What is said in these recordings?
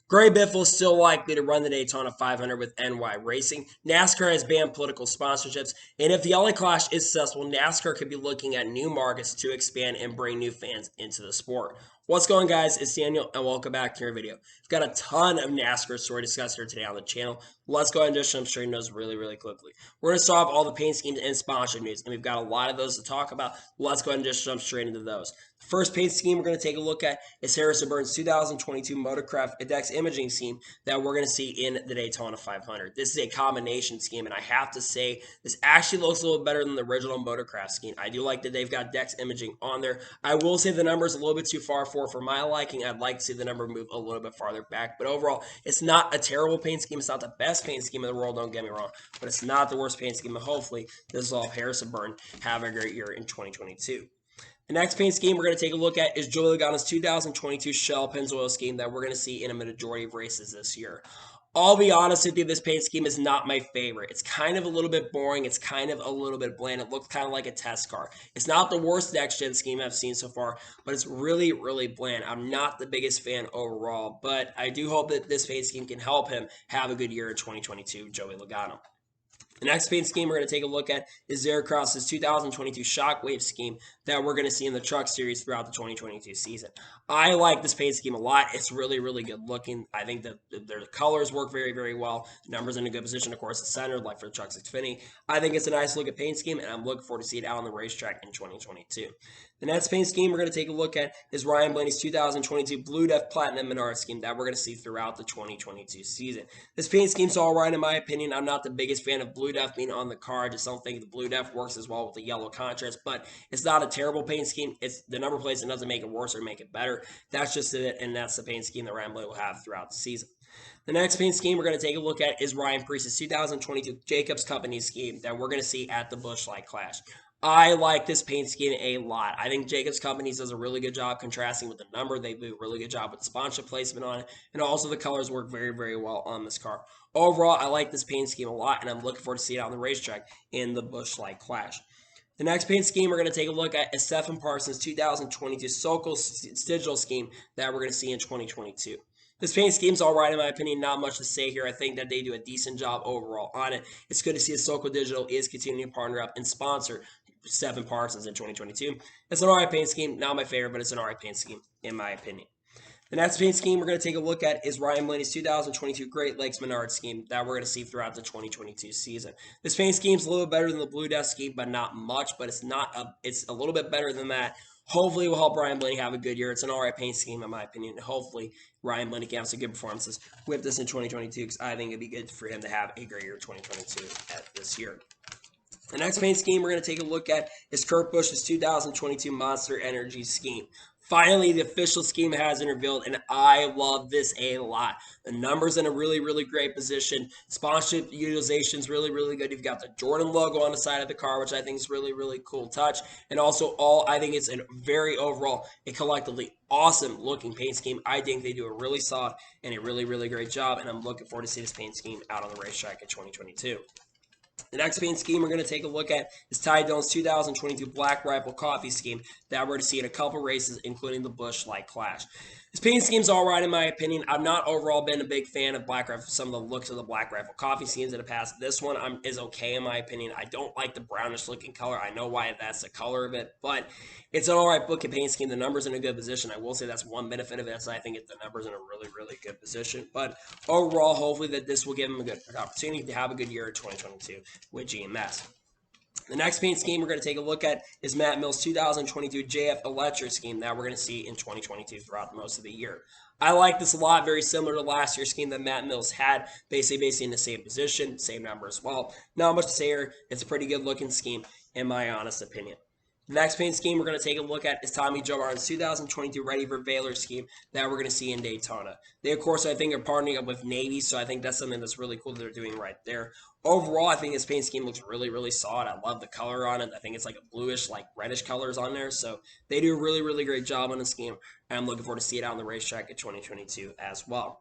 Gray Biffle is still likely to run the Daytona 500 with NY Racing. NASCAR has banned political sponsorships, and if the LA Clash is successful, NASCAR could be looking at new markets to expand and bring new fans into the sport. What's going on, guys? It's Daniel, and welcome back to your video. We've got a ton of NASCAR story to discuss here today on the channel. Let's go ahead and just jump straight into those really quickly. We're going to start off all the paint schemes and sponsorship news, and we've got a lot of those to talk about. Let's go ahead and just jump straight into those. The first paint scheme we're going to take a look at is Harrison Burton's 2022 Motorcraft Index Imaging scheme that we're going to see in the Daytona 500. This is a combination scheme, and I have to say this actually looks a little better than the original Motorcraft scheme. I do like that they've got Dex Imaging on there. I will say the number is a little bit too far for my liking. I'd like to see the number move a little bit farther back, but overall, it's not a terrible paint scheme. It's not the best paint scheme in the world, don't get me wrong, but it's not the worst paint scheme, and hopefully this will help Harrison Burton have a great year in 2022. The next paint scheme we're going to take a look at is Joey Logano's 2022 Shell Pennzoil scheme that we're going to see in a majority of races this year. I'll be honest with you, this paint scheme is not my favorite. It's kind of a little bit boring. It's kind of a little bit bland. It looks kind of like a test car. It's not the worst next-gen scheme I've seen so far, but it's really bland. I'm not the biggest fan overall, but I do hope that this paint scheme can help him have a good year in 2022, Joey Logano. The next paint scheme we're going to take a look at is Zara Cross's 2022 Shockwave scheme that we're going to see in the Truck Series throughout the 2022 season. I like this paint scheme a lot. It's really good looking. I think that the colors work very well. The numbers in a good position. Of course, it's centered like for the Truck 650. I think it's a nice looking paint scheme, and I'm looking forward to see it out on the racetrack in 2022. The next paint scheme we're going to take a look at is Ryan Blaney's 2022 Blue Def Platinum Menard scheme that we're going to see throughout the 2022 season. This paint scheme's all right in my opinion. I'm not the biggest fan of Blue Def being on the car. I just don't think the Blue Def works as well with the yellow contrast, but it's not a terrible paint scheme. It's the number plates that doesn't make it worse or make it better. That's just it, and that's the paint scheme that Ryan Blaney will have throughout the season. The next paint scheme we're going to take a look at is Ryan Preece's 2022 Jacobs Company scheme that we're going to see at the Busch Light Clash. I like this paint scheme a lot. I think Jacobs Companies does a really good job contrasting with the number. They do a really good job with the sponsorship placement on it, and also the colors work very well on this car. Overall, I like this paint scheme a lot, and I'm looking forward to seeing it on the racetrack in the Busch Light Clash. The next paint scheme we're going to take a look at is Stephen Parsons' 2022 Sokol Digital scheme that we're going to see in 2022. This paint scheme's all right in my opinion. Not much to say here. I think that they do a decent job overall on it. It's good to see that Sokol Digital is continuing to partner up and sponsor Stephen Parsons in 2022. It's an alright paint scheme. Not my favorite, but it's an alright paint scheme in my opinion. The next paint scheme we're going to take a look at is Ryan Blaney's 2022 Great Lakes Menard scheme that we're going to see throughout the 2022 season. This paint scheme's a little better than the Blue Def scheme, but not much. But it's a little bit better than that. Hopefully, it will help Ryan Blaney have a good year. It's an alright paint scheme, in my opinion. Hopefully, Ryan Blaney can have some good performances with this in 2022 because I think it'd be good for him to have a great year in 2022 at this year. The next paint scheme we're going to take a look at is Kurt Busch's 2022 Monster Energy scheme. Finally, the official scheme has been revealed, and I love this a lot. The numbers in a really great position. Sponsorship utilization is really good. You've got the Jordan logo on the side of the car, which I think is really cool touch. And also, I think it's a very overall, a collectively awesome looking paint scheme. I think they do a really solid and a really great job, and I'm looking forward to see this paint scheme out on the racetrack in 2022. The next paint scheme we're going to take a look at is Ty Dillon's 2022 Black Rifle Coffee scheme that we're going to see in a couple races, including the Busch Light Clash. This paint scheme's all right in my opinion. I've not overall been a big fan of Black Rifle, some of the looks of the Black Rifle Coffee schemes in the past. This one is okay in my opinion. I don't like the brownish looking color. I know why that's the color of it, but it's an all right looking paint scheme. The number's in a good position. I will say that's one benefit of it. So I think the number's in a really good position. But overall, hopefully that this will give him a good opportunity to have a good year in 2022 with GMS. The next paint scheme we're going to take a look at is Matt Mills' 2022 JF Electra scheme that we're going to see in 2022 throughout most of the year. I like this a lot, very similar to last year's scheme that Matt Mills had, basically in the same position, same number as well. Not much to say here. It's a pretty good looking scheme in my honest opinion. The next paint scheme we're going to take a look at is Tommy Joe Martin's 2022 Ready for Valor scheme that we're going to see in Daytona. They, of course, I think are partnering up with Navy, so I think that's something that's really cool that they're doing right there. Overall, I think this paint scheme looks really solid. I love the color on it. I think it's like a bluish, like reddish colors on there, so they do a really great job on the scheme, and I'm looking forward to see it out on the racetrack in 2022 as well.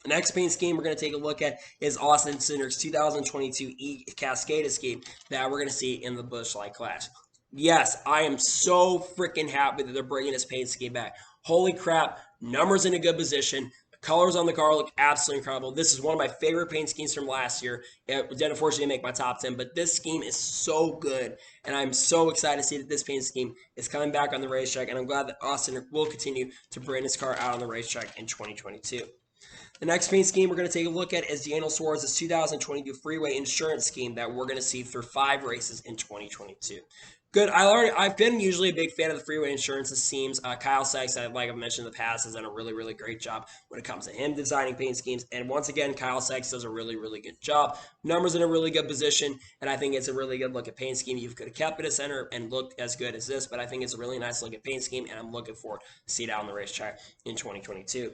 The next paint scheme we're going to take a look at is Austin Cindric's 2022 Cascada scheme that we're going to see in the Busch Light Clash. Yes, I am so freaking happy that they're bringing this paint scheme back. Holy crap, numbers in a good position, Colors on the car look absolutely incredible. This is one of my favorite paint schemes from last year. It didn't unfortunately make my top 10, but this scheme is so good, and I'm so excited to see that this paint scheme is coming back on the racetrack, and I'm glad that Austin will continue to bring his car out on the racetrack in 2022. The next paint scheme we're going to take a look at is Daniel Suarez's 2022 Freeway Insurance Scheme that we're going to see through 5 races in 2022. Good. I've been usually a big fan of the Freeway Insurance schemes. Kyle Sykes, like I've mentioned in the past, has done a really, really great job when it comes to him designing paint schemes. And once again, Kyle Sykes does a really, really good job. Numbers in a really good position, and I think it's a really good look at paint scheme. You could have kept it at center and looked as good as this, but I think it's a really nice look at paint scheme, and I'm looking forward to see it out on the racetrack in 2022.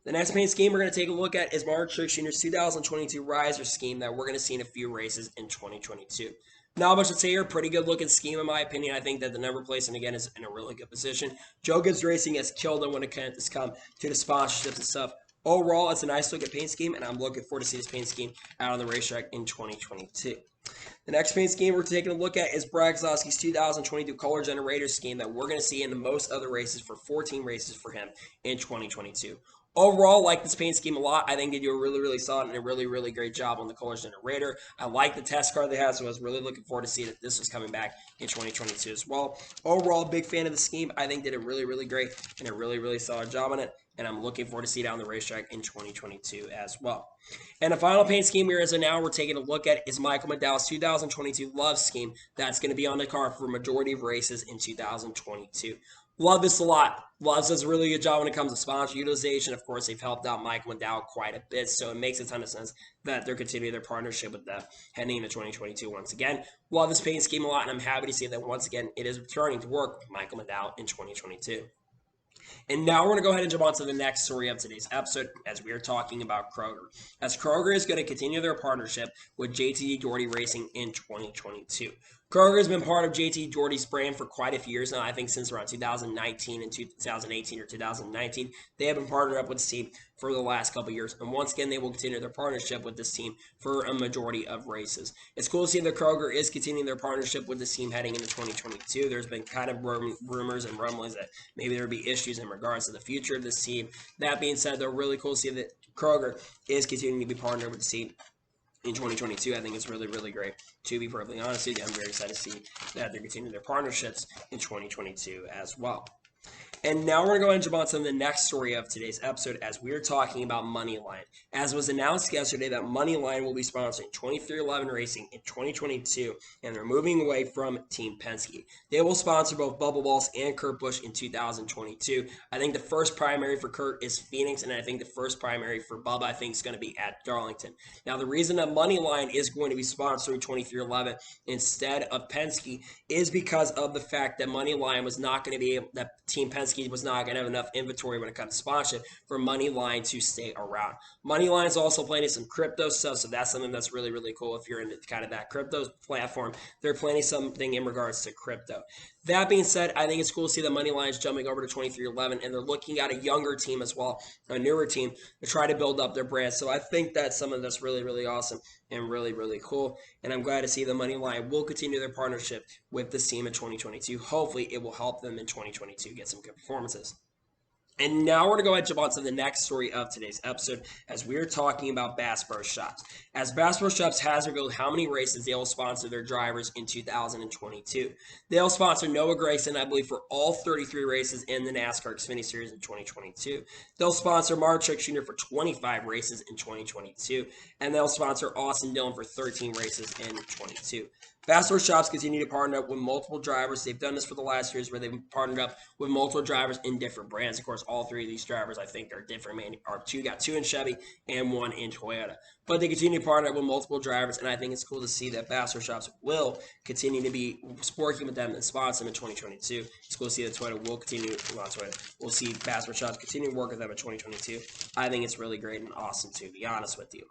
The next paint scheme we're going to take a look at is Mark Truex Jr.'s 2022 Riser scheme that we're going to see in a few races in 2022. Not much to say here. Pretty good looking scheme in my opinion. I think that the number placement again is in a really good position. Joe Gibbs Racing has killed them when it has come to the sponsorships and stuff. Overall, it's a nice looking paint scheme, and I'm looking forward to see this paint scheme out on the racetrack in 2022. The next paint scheme we're taking a look at is Brad Keselowski's 2022 Color Generator scheme that we're going to see in the most other races for 14 races for him in 2022. Overall, like this paint scheme a lot. I think they do a really, really solid and a really, really great job on the Color Generator. I like the test car they have, so I was really looking forward to see that this was coming back in 2022 as well. Overall, big fan of the scheme. I think they did a really, really great and a really, really solid job on it, and I'm looking forward to see it on the racetrack in 2022 as well. And the final paint scheme here as of now we're taking a look at is Michael McDowell's 2022 Love scheme that's going to be on the car for a majority of races in 2022. Love this a lot. Love does a really good job when it comes to sponsor utilization. Of course, they've helped out Michael McDowell quite a bit, so it makes a ton of sense that they're continuing their partnership with them heading into 2022 once again. Love this paint scheme a lot, and I'm happy to see that once again it is returning to work with Michael McDowell in 2022. And now we're going to go ahead and jump on to the next story of today's episode as we are talking about Kroger. As Kroger is going to continue their partnership with JT Doherty Racing in 2022. Kroger has been part of JT Doherty's brand for quite a few years now. I think since around 2019 and 2018 or 2019, they have been partnered up with this team for the last couple of years. And once again, they will continue their partnership with this team for a majority of races. It's cool to see that Kroger is continuing their partnership with this team heading into 2022. There's been kind of rumors and rumblings that maybe there would be issues in regards to the future of this team. That being said, they're really cool to see that Kroger is continuing to be partnered with the team in 2022. I think it's really, really great. To be perfectly honest with you, I'm very excited to see that they're continuing their partnerships in 2022 as well. And now we're going to go and jump on to the next story of today's episode as we are talking about Moneyline. As was announced yesterday that Moneyline will be sponsoring 23XI Racing in 2022, and they're moving away from Team Penske. They will sponsor both Bubba Wallace and Kurt Busch in 2022. I think the first primary for Kurt is Phoenix, and I think the first primary for Bubba I think is going to be at Darlington. Now the reason that Moneyline is going to be sponsoring 23XI instead of Penske is because of the fact that Moneyline was not going to be able, that Team Penske was not going to have enough inventory when it comes to sponsorship for Moneyline to stay around. Moneyline is also planning some crypto stuff, so that's something that's really, really cool if you're in kind of that crypto platform. They're planning something in regards to crypto. That being said, I think it's cool to see that Moneyline is jumping over to 23XI, and they're looking at a younger team as well, a newer team, to try to build up their brand. So I think that's something that's really, really awesome and really, really cool. And I'm glad to see the Moneyline will continue their partnership with this team in 2022. Hopefully, it will help them in 2022 get some good performances. And now we're going to go ahead and jump on to the next story of today's episode as we're talking about Bass Pro Shops. As Bass Pro Shops has revealed how many races they will sponsor their drivers in 2022. They'll sponsor Noah Gragson, I believe, for all 33 races in the NASCAR Xfinity Series in 2022. They'll sponsor Mark Truex Jr. for 25 races in 2022. And they'll sponsor Austin Dillon for 13 races in 2022. Bass Pro Shops continue to partner up with multiple drivers. They've done this for the last years where they've partnered up with multiple drivers in different brands. Of course, all three of these drivers I think are different. Got two in Chevy and one in Toyota. But they continue to partner up with multiple drivers, and I think it's cool to see that Bass Pro Shops will continue to be working with them and sponsor them in 2022. It's cool to see that Toyota will continue. We'll see Bass Pro Shops continue to work with them in 2022. I think it's really great and awesome, to be honest with you.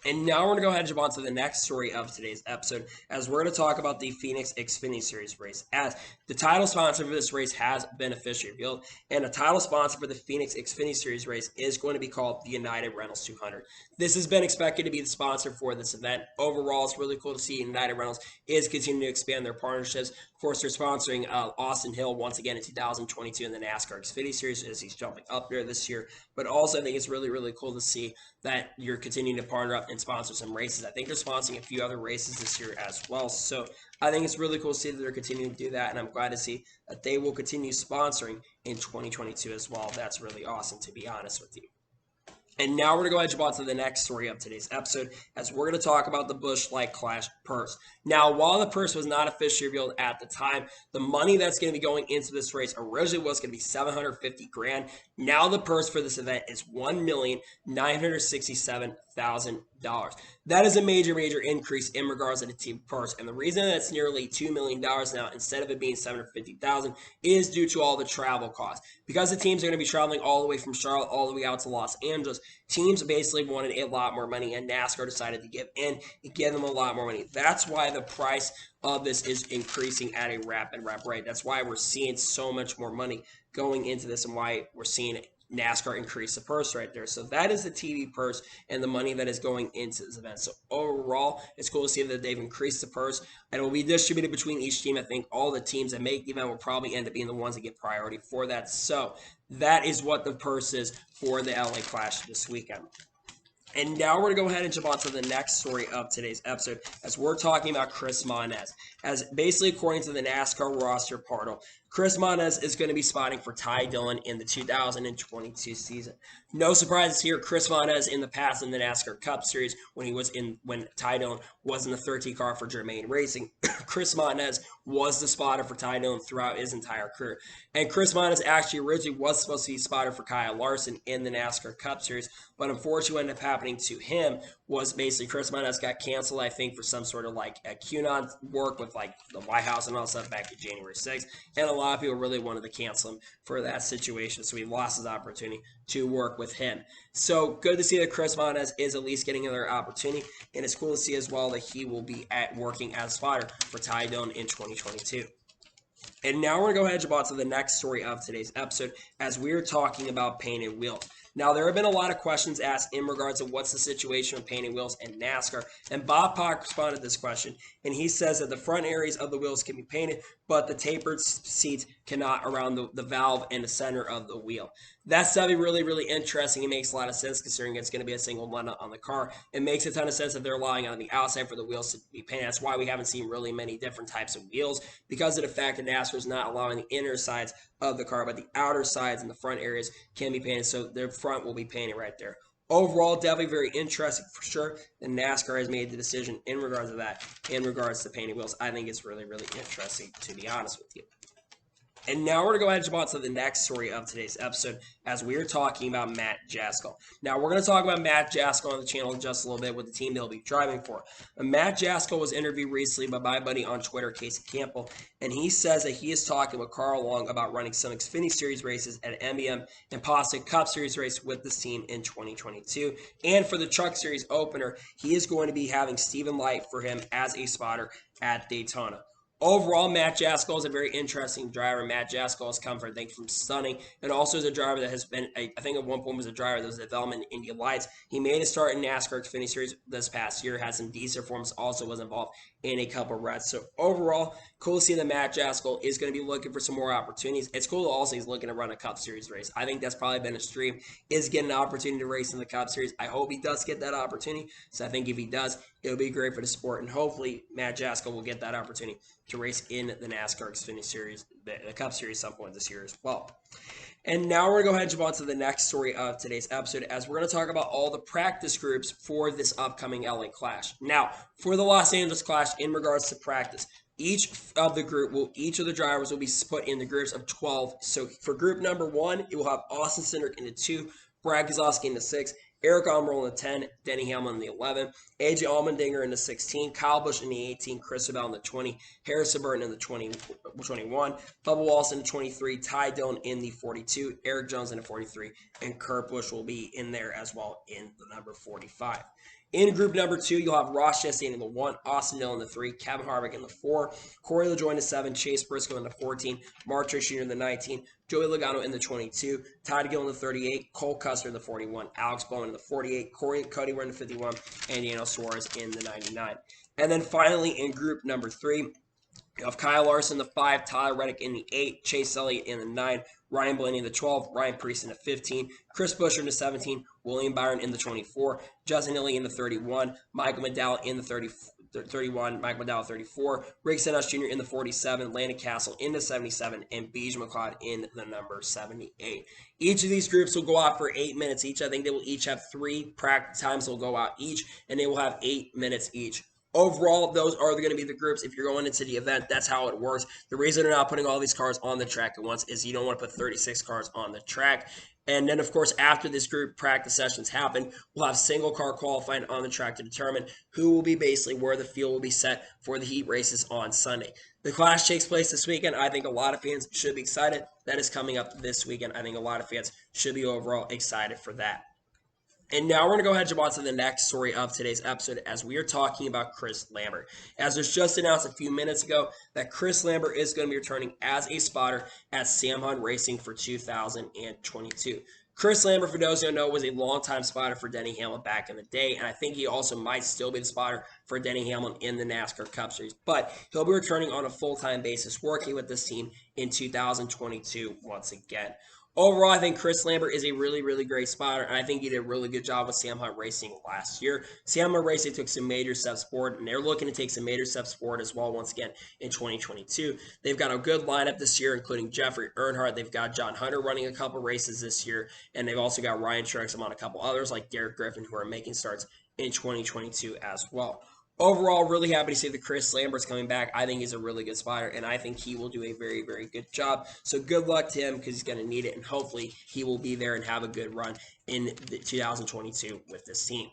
And now we're going to go ahead and jump on to the next story of today's episode as we're going to talk about the Phoenix Xfinity Series race, as the title sponsor for this race has been officially revealed, and the title sponsor for the Phoenix Xfinity Series race is going to be called the United Rentals 200. This has been expected to be the sponsor for this event. Overall, it's really cool to see United Rentals is continuing to expand their partnerships course, they're sponsoring Austin Hill once again in 2022 in the NASCAR Xfinity Series as he's jumping up there this year. But also, I think it's really, really cool to see that you're continuing to partner up and sponsor some races. I think they're sponsoring a few other races this year as well. So I think it's really cool to see that they're continuing to do that, and I'm glad to see that they will continue sponsoring in 2022 as well. That's really awesome, to be honest with you. And now we're going to go ahead and jump on to the next story of today's episode, as we're going to talk about the Busch Light Clash purse. Now, while the purse was not officially revealed at the time, the money that's going to be going into this race originally was going to be $750,000. Now the purse for this event is $1,967,000. That is a major, major increase in regards to the team purse. And the reason that's nearly $2 million now, instead of it being $750,000, is due to all the travel costs. Because the teams are going to be traveling all the way from Charlotte all the way out to Los Angeles, teams basically wanted a lot more money, and NASCAR decided to give in and give them a lot more money. That's why the price of this is increasing at a rapid rate. That's why we're seeing so much more money going into this, and why we're seeing NASCAR increase the purse right there. So that is the TV purse and the money that is going into this event. So overall, it's cool to see that they've increased the purse, and it will be distributed between each team. I think all the teams that make the event will probably end up being the ones that get priority for that. So that is what the purse is for the LA Clash this weekend. And now we're going to go ahead and jump on to the next story of today's episode, as we're talking about Chris Monez. As basically, according to the NASCAR roster portal, Chris Monez is going to be spotting for Ty Dillon in the 2022 season. No surprises here. Chris Monez in the past in the NASCAR Cup Series, when Ty Dillon was in the 13 car for Germain Racing, Chris Monez was the spotter for Ty Dillon throughout his entire career. And Chris Monez actually originally was supposed to be spotter for Kyle Larson in the NASCAR Cup Series, but unfortunately what ended up happening to him was basically Chris Monez got canceled, I think, for some sort of like a QAnon work with like the White House and all that stuff back in January 6th. And a lot of people really wanted to cancel him for that situation, so he lost his opportunity to work with him. So good to see that Chris Monez is at least getting another opportunity, and it's cool to see as well that he will be working as spotter for Ty Dillon in 2022. And now we're going to go ahead and jump on to the next story of today's episode, as we're talking about painted wheels. Now, there have been a lot of questions asked in regards to what's the situation with painted wheels in NASCAR, and Bob Pock responded to this question, and he says that the front areas of the wheels can be painted, but the tapered seats cannot around the valve and the center of the wheel. That's definitely really, really interesting. It makes a lot of sense considering it's going to be a single nut on the car. It makes a ton of sense that they're relying on the outside for the wheels to be painted. That's why we haven't seen really many different types of wheels, because of the fact that NASCAR is not allowing the inner sides of the car, but the outer sides and the front areas can be painted, so their front will be painted right there. Overall, definitely very interesting for sure. And NASCAR has made the decision in regards to that, in regards to painted wheels. I think it's really, really interesting, to be honest with you. And now we're going to go ahead and jump on to the next story of today's episode, as we're talking about Matt Jaskol. Now, we're going to talk about Matt Jaskol on the channel in just a little bit with the team they'll be driving for. Matt Jaskol was interviewed recently by my buddy on Twitter, Casey Campbell, and he says that he is talking with Carl Long about running some Xfinity Series races at MBM and possibly Cup Series race with this team in 2022. And for the Truck Series opener, he is going to be having Stephen Light for him as a spotter at Daytona. Overall, Matt Jaskol is a very interesting driver. Matt Jaskol has come from Stunning, and also is a driver that has been, I think at one point was a driver that was development in Indy Lights. He made a start in NASCAR Xfinity Series this past year, had some decent performance, also was involved in a couple of runs. So overall, cool to see that Matt Jaskol is going to be looking for some more opportunities. It's cool to also he's looking to run a Cup Series race. I think that's probably been his dream, is getting an opportunity to race in the Cup Series. I hope he does get that opportunity. So I think if he does, it'll be great for the sport, and hopefully Matt Jaskol will get that opportunity to race in the NASCAR Xfinity Series, the Cup Series some point this year as well. And now we're going to go ahead and jump on to the next story of today's episode, as we're going to talk about all the practice groups for this upcoming LA Clash. Now, for the Los Angeles Clash, in regards to practice, each of the drivers will be put in the groups of 12. So for group number 1, it will have Austin Cindric in the 2, Brad Keselowski in the 6, Eric Almirola in the 10, Denny Hamlin in the 11, AJ Allmendinger in the 16, Kyle Busch in the 18, Chris Bell in the 20, Harrison Burton in the 21, Bubba Wallace in the 23, Ty Dillon in the 42, Eric Jones in the 43, and Kurt Busch will be in there as well in the number 45. In group number 2, you'll have Ross Chastain in the 1, Austin Dillon in the 3, Kevin Harvick in the 4, Corey LaJoie in the 7, Chase Briscoe in the 14, Mark Truex Jr. in the 19, Joey Logano in the 22, Todd Gill in the 38, Cole Custer in the 41, Alex Bowman in the 48, Cody Ware in the 51, and Daniel Suarez in the 99. And then finally, in group number 3, You have Kyle Larson in the 5, Tyler Reddick in the 8, Chase Elliott in the 9, Ryan Blaney in the 12, Ryan Preece in the 15, Chris Buescher in the 17, William Byron in the 24, Justin Hilly in the 31, Michael McDowell in the 31, Michael McDowell 34, Rick Stenhouse Jr. in the 47, Landon Castle in the 77, and Beej McLeod in the number 78. Each of these groups will go out for 8 minutes each. I think they will each have 3 practice times will go out each, and they will have 8 minutes each. Overall, those are going to be the groups. If you're going into the event, that's how it works. The reason they're not putting all these cars on the track at once is you don't want to put 36 cars on the track. And then, of course, after this group practice sessions happen, we'll have single car qualifying on the track to determine who will be basically where the field will be set for the heat races on Sunday. The clash takes place this weekend. I think a lot of fans should be excited. That is coming up this weekend. I think a lot of fans should be overall excited for that. And now we're going to go ahead and jump on to the next story of today's episode as we are talking about Chris Lambert. As was just announced a few minutes ago that Chris Lambert is going to be returning as a spotter at Sam Hunt Racing for 2022. Chris Lambert, for those who don't know, was a longtime spotter for Denny Hamlin back in the day, and I think he also might still be the spotter for Denny Hamlin in the NASCAR Cup Series. But he'll be returning on a full-time basis, working with this team in 2022 once again. Overall, I think Chris Lambert is a really, really great spotter, and I think he did a really good job with Sam Hunt Racing last year. Sam Hunt Racing took some major steps forward, and they're looking to take some major steps forward as well once again in 2022. They've got a good lineup this year, including Jeffrey Earnhardt. They've got John Hunter running a couple races this year, and they've also got Ryan Truex on a couple others like Derek Griffin who are making starts in 2022 as well. Overall, really happy to see that Chris Lambert's coming back. I think he's a really good spotter, and I think he will do a very, very good job. So good luck to him because he's going to need it, and hopefully he will be there and have a good run in 2022 with this team.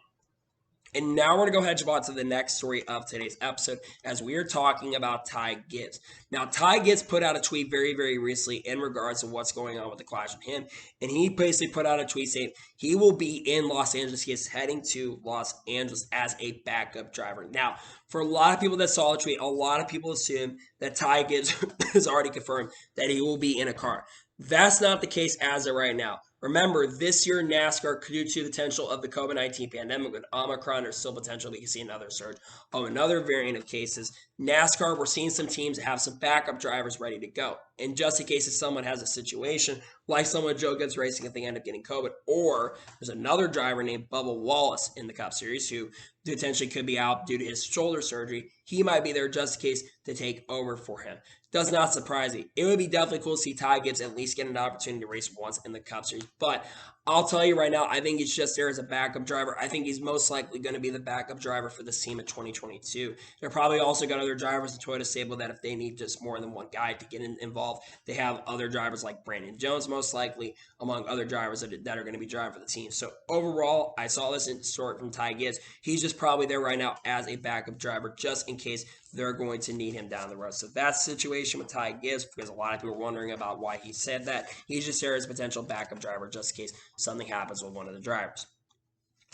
And now we're going to go ahead and jump on to the next story of today's episode as we are talking about Ty Gibbs. Now, Ty Gibbs put out a tweet very, very recently in regards to what's going on with the clash with him. And he basically put out a tweet saying he will be in Los Angeles. He is heading to Los Angeles as a backup driver. Now, for a lot of people that saw the tweet, a lot of people assume that Ty Gibbs has already confirmed that he will be in a car. That's not the case as of right now. Remember, this year NASCAR, due to the potential of the COVID-19 pandemic with Omicron, there's still potential we can see another surge of another variant of cases. NASCAR, we're seeing some teams have some backup drivers ready to go. And just in case if someone has a situation, like someone Joe Gibbs Racing, if they end up getting COVID, or there's another driver named Bubba Wallace in the Cup Series who potentially could be out due to his shoulder surgery, he might be there just in case to take over for him. Does not surprise me. It would be definitely cool to see Ty Gibbs at least get an opportunity to race once in the Cup Series. But I'll tell you right now, I think he's just there as a backup driver. I think he's most likely going to be the backup driver for this team in 2022. They're probably also got other drivers in Toyota stable that if they need just more than one guy to get involved, they have other drivers like Brandon Jones most likely, among other drivers that are going to be driving for the team. So overall, I saw this in story from Ty Gibbs. He's just probably there right now as a backup driver just in case they're going to need him down the road. So that's the situation with Ty Gibbs because a lot of people are wondering about why he said that. He's just there as a potential backup driver just in case something happens with one of the drivers.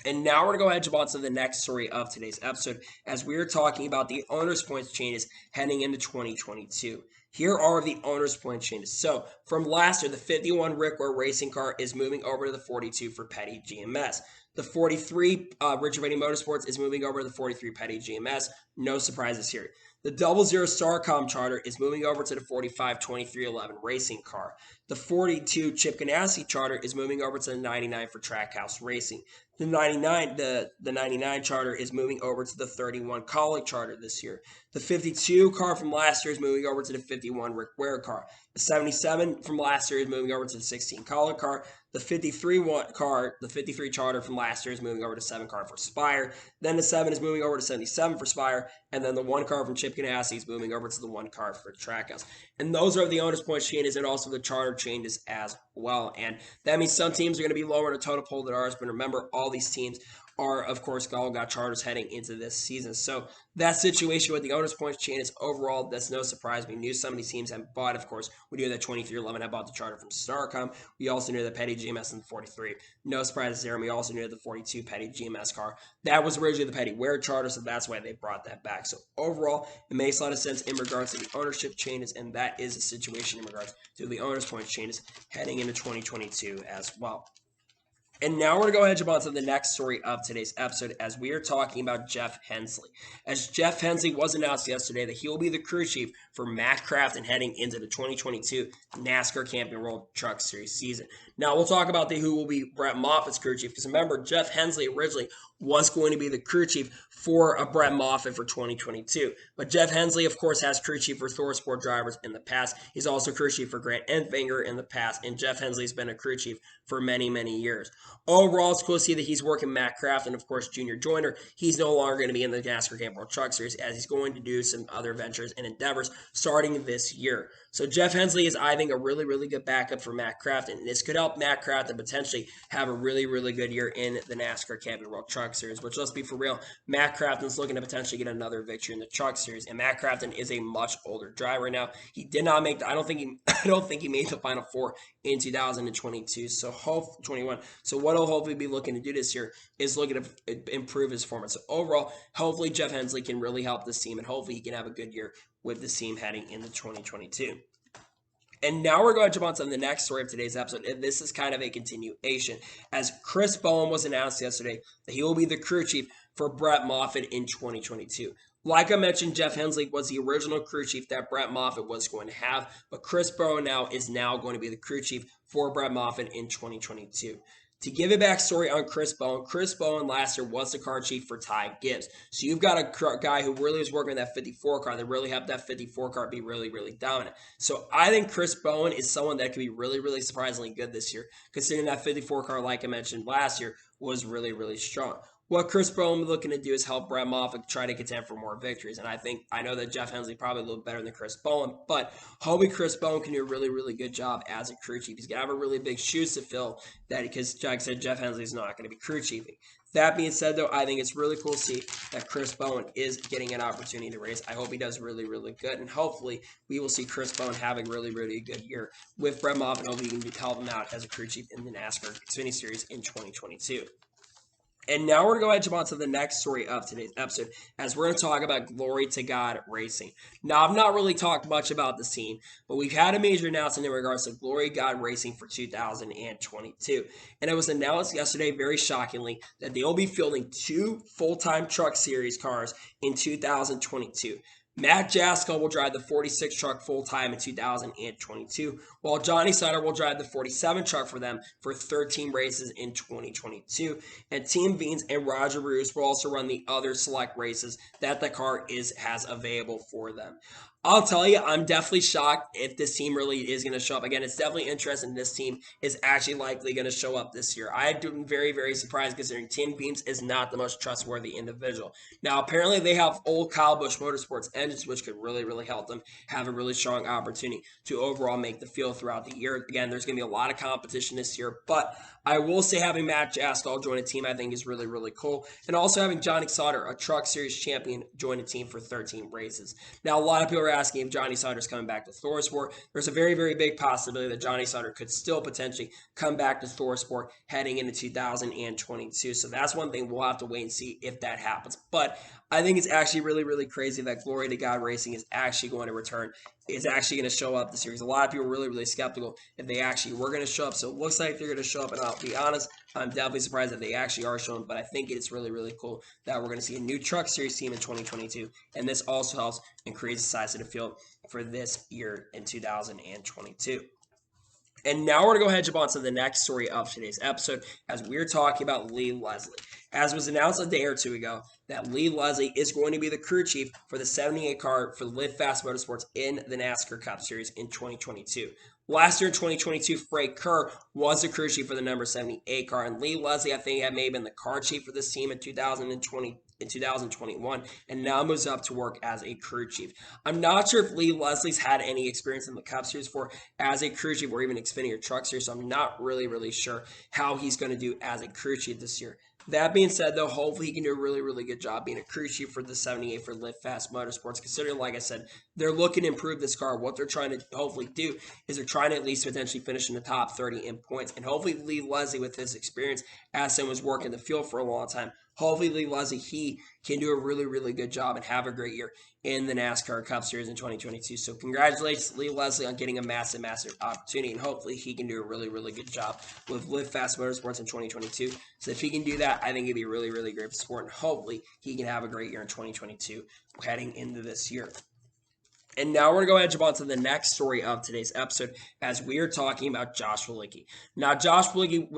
And now we're going to go ahead and jump on to the next story of today's episode as we're talking about the owner's points changes heading into 2022. Here are the owner's point changes. So from last year, the 51 Rick Ware racing car is moving over to the 42 for Petty GMS. The 43 Richard Petty Motorsports is moving over to the 43 Petty GMS. No surprises here. The 00 Starcom charter is moving over to the 45 2311 racing car. The 42 Chip Ganassi charter is moving over to the 99 for Trackhouse Racing. The 99 charter is moving over to the 31 Colic charter this year. The 52 car from last year is moving over to the 51 Rick Ware car. The 77 from last year is moving over to the 16 Colic car. The 53 charter from last year is moving over to 7 car for Spire. Then the 7 is moving over to 77 for Spire. And then the 1 car from Chip Ganassi is moving over to the 1 car for Trackhouse. And those are the owner's points changes and also the charter changes as well. And that means some teams are going to be lower in a total poll than ours. But remember, all these teams are, of course, all got charters heading into this season. So that situation with the owner's points chain is overall, that's no surprise. We knew some of these teams had bought, of course, we knew that 2311 had bought the charter from Starcom. We also knew that Petty GMS in the 43. No surprises there. And we also knew the 42 Petty GMS car. That was originally the Petty Ware charter, so that's why they brought that back. So overall, it makes a lot of sense in regards to the ownership changes, and that is a situation in regards to the owner's points changes heading into 2022 as well. And now we're going to go ahead and jump on to the next story of today's episode as we are talking about Jeff Hensley. As Jeff Hensley was announced yesterday that he will be the crew chief for Matt Crafton heading into the 2022 NASCAR Camping World Truck Series season. Now we'll talk about who will be Brett Moffitt's crew chief, because remember, Jeff Hensley originally was going to be the crew chief for Brett Moffitt for 2022. But Jeff Hensley, of course, has crew chief for Motorsports drivers in the past. He's also crew chief for Grant Enfinger in the past, and Jeff Hensley's been a crew chief for many, many years. Overall, it's cool to see that he's working Matt Craft and, of course, Junior Joyner. He's no longer going to be in the NASCAR Camping World Truck Series, as he's going to do some other ventures and endeavors starting this year. So Jeff Hensley is, I think, a really, really good backup for Matt Craft, and this could help Matt Craft and potentially have a really, really good year in the NASCAR Camping World Truck Series, which, let's be for real, Matt Crafton's looking to potentially get another victory in the Truck Series, and Matt Crafton is a much older driver now. He did not make I don't think he made the Final Four in 2022, so 21. So what he'll hopefully be looking to do this year is looking to improve his performance. So overall, hopefully Jeff Hensley can really help this team, and hopefully he can have a good year with this team heading into 2022. And now we're going to jump on to the next story of today's episode, and this is kind of a continuation, as Chris Bowen was announced yesterday that he will be the crew chief for Brett Moffitt in 2022. Like I mentioned, Jeff Hensley was the original crew chief that Brett Moffitt was going to have, but Chris Bowen is now going to be the crew chief for Brett Moffitt in 2022. To give a backstory on Chris Bowen last year was the car chief for Ty Gibbs. So you've got a guy who really was working on that 54 car that really helped that 54 car be really, really dominant. So I think Chris Bowen is someone that could be really, really surprisingly good this year, considering that 54 car, like I mentioned last year, was really, really strong. What Chris Bowen is looking to do is help Brett Moffitt try to contend for more victories. And I know that Jeff Hensley probably a little better than Chris Bowen, but hopefully Chris Bowen can do a really, really good job as a crew chief. He's going to have a really big shoes to fill because, like I said, Jeff Hensley is not going to be crew chiefing. That being said, though, I think it's really cool to see that Chris Bowen is getting an opportunity to race. I hope he does really, really good, and hopefully we will see Chris Bowen have a really, really good year with Brett Moffitt. Hopefully he can help him out as a crew chief in the NASCAR Xfinity Series in 2022. And now we're going to go ahead and jump on to the next story of today's episode, as we're going to talk about Glory to God Racing. Now, I've not really talked much about the team, but we've had a major announcement in regards to Glory to God Racing for 2022. And it was announced yesterday, very shockingly, that they will be fielding 2 full-time Truck Series cars in 2022. Matt Jaskell will drive the 46 truck full-time in 2022, while Johnny Sutter will drive the 47 truck for them for 13 races in 2022. And Team Beans and Roger Bruce will also run the other select races that the car has available for them. I'll tell you, I'm definitely shocked if this team really is going to show up. Again, it's definitely interesting this team is actually likely going to show up this year. I'm very, very surprised considering Tim Beams is not the most trustworthy individual. Now, apparently they have old Kyle Busch Motorsports engines, which could really, really help them have a really strong opportunity to overall make the field throughout the year. Again, there's going to be a lot of competition this year, but I will say having Matt Jaskell join a team I think is really, really cool. And also having Johnny Sauter, a Truck Series champion, join a team for 13 races. Now, a lot of people are asking if Johnny Sauter is coming back to ThorSport. There's a very, very big possibility that Johnny Sauter could still potentially come back to ThorSport heading into 2022. So that's one thing we'll have to wait and see if that happens. But I think it's actually really, really crazy that Glory to God Racing is actually going to return. Is actually going to show up this series. A lot of people were really, really skeptical if they actually were going to show up. So it looks like they're going to show up. And I'll be honest, I'm definitely surprised that they actually are showing. But I think it's really, really cool that we're going to see a new Truck Series team in 2022. And this also helps increase the size of the field for this year in 2022. And now we're going to go ahead and jump on to the next story of today's episode as we're talking about Lee Leslie. As was announced a day or two ago, that Lee Leslie is going to be the crew chief for the 78 car for Live Fast Motorsports in the NASCAR Cup Series in 2022. Last year in 2022, Frank Kerr was the crew chief for the number 78 car, and Lee Leslie, I think, may have been the car chief for this team in 2021, and now moves up to work as a crew chief. I'm not sure if Lee Leslie's had any experience in the Cup Series for as a crew chief or even Xfinity or Truck Series, so I'm not really sure how he's going to do as a crew chief this year. That being said, though, hopefully he can do a really, really good job being a crew chief for the 78 for Live Fast Motorsports, considering, like I said, they're looking to improve this car. What they're trying to hopefully do is they're trying to at least potentially finish in the top 30 in points. And hopefully Lee Leslie, with his experience as someone who's worked in the field for a long time, Hopefully, Lee Leslie, he can do a really, really good job and have a great year in the NASCAR Cup Series in 2022. So congratulations, Lee Leslie, on getting a massive, massive opportunity, and hopefully he can do a really, really good job with Live Fast Motorsports in 2022. So if he can do that, I think it'd be really, really great for the sport, and hopefully he can have a great year in 2022 heading into this year. And now we're going to go ahead and jump on to the next story of today's episode as we are talking about Josh Walicki. Now, Josh Walicki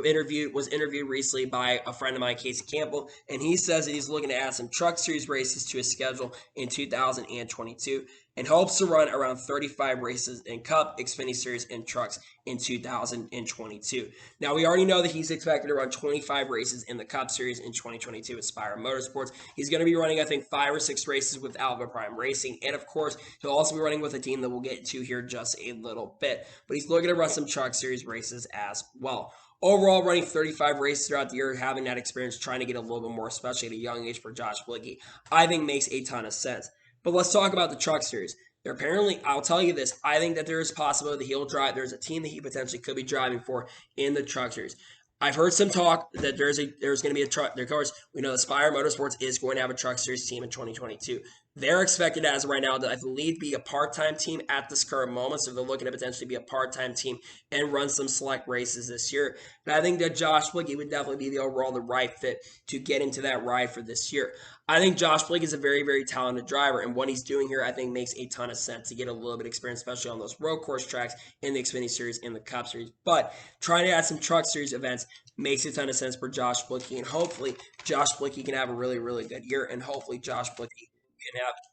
was interviewed recently by a friend of mine, Casey Campbell, and he says that he's looking to add some Truck Series races to his schedule in 2022 and hopes to run around 35 races in Cup, Xfinity Series, and Trucks in 2022. Now, we already know that he's expected to run 25 races in the Cup Series in 2022 with Spire Motorsports. He's going to be running, I think, 5 or 6 races with Alpha Prime Racing, and of course, he'll also be running with a team that we'll get to here just a little bit. But he's looking to run some Truck Series races as well. Overall, running 35 races throughout the year, having that experience, trying to get a little bit more, especially at a young age for Josh Walicki, I think makes a ton of sense. But let's talk about the Truck Series. There apparently, I'll tell you this, I think that there is possibility that he'll drive. There's a team that he potentially could be driving for in the Truck Series. I've heard some talk that there's going to be a truck. Of course, we know the Spire Motorsports is going to have a Truck Series team in 2022. They're expected as of right now to, I believe, be a part-time team at this current moment. So they're looking to potentially be a part-time team and run some select races this year. But I think that Josh Walicki would definitely be the right fit to get into that ride for this year. I think Josh Walicki is a very, very talented driver, and what he's doing here, I think, makes a ton of sense to get a little bit of experience, especially on those road course tracks in the Xfinity Series, in the Cup Series. But trying to add some Truck Series events makes a ton of sense for Josh Walicki, and hopefully Josh Walicki can have a really, really good year, and hopefully Josh Walicki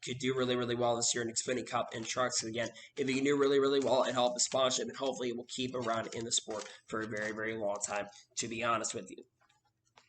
could do really, really well this year in Xfinity Cup and Trucks. And again, if he can do really, really well and help the sponsorship, and hopefully it will keep him around in the sport for a very, very long time, to be honest with you.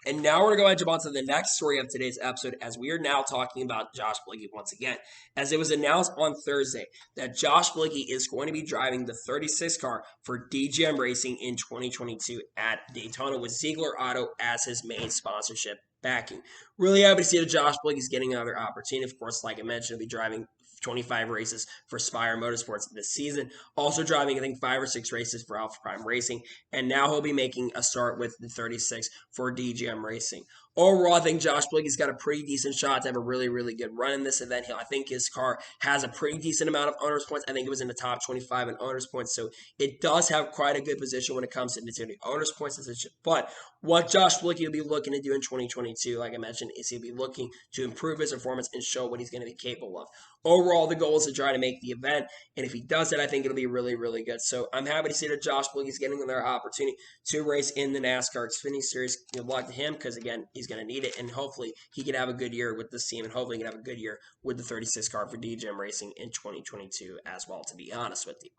And now we're going to go ahead and jump on to the next story of today's episode as we are now talking about Josh Walicki once again. As it was announced on Thursday that Josh Walicki is going to be driving the 36 car for DGM Racing in 2022 at Daytona with Ziegler Auto as his main sponsorship backing. Really happy to see that Josh Walicki is getting another opportunity. Of course, like I mentioned, he'll be driving 25 races for Spire Motorsports this season. Also driving, I think, 5 or 6 races for Alpha Prime Racing. And now he'll be making a start with the 36 for DGM Racing. Overall, I think Josh Walicki's got a pretty decent shot to have a really, really good run in this event. I think his car has a pretty decent amount of owner's points. I think it was in the top 25 in owner's points. So it does have quite a good position when it comes to the owner's points position. But what Josh Walicki will be looking to do in 2022, like I mentioned, is he'll be looking to improve his performance and show what he's going to be capable of. Overall, the goal is to try to make the event, and if he does it, I think it'll be really, really good. So I'm happy to see that Josh Walicki's getting another opportunity to race in the NASCAR Xfinity Series. Good luck to him, because again, he's going to need it, and hopefully he can have a good year with this team, and hopefully he can have a good year with the 36 car for DGM Racing in 2022 as well, to be honest with you.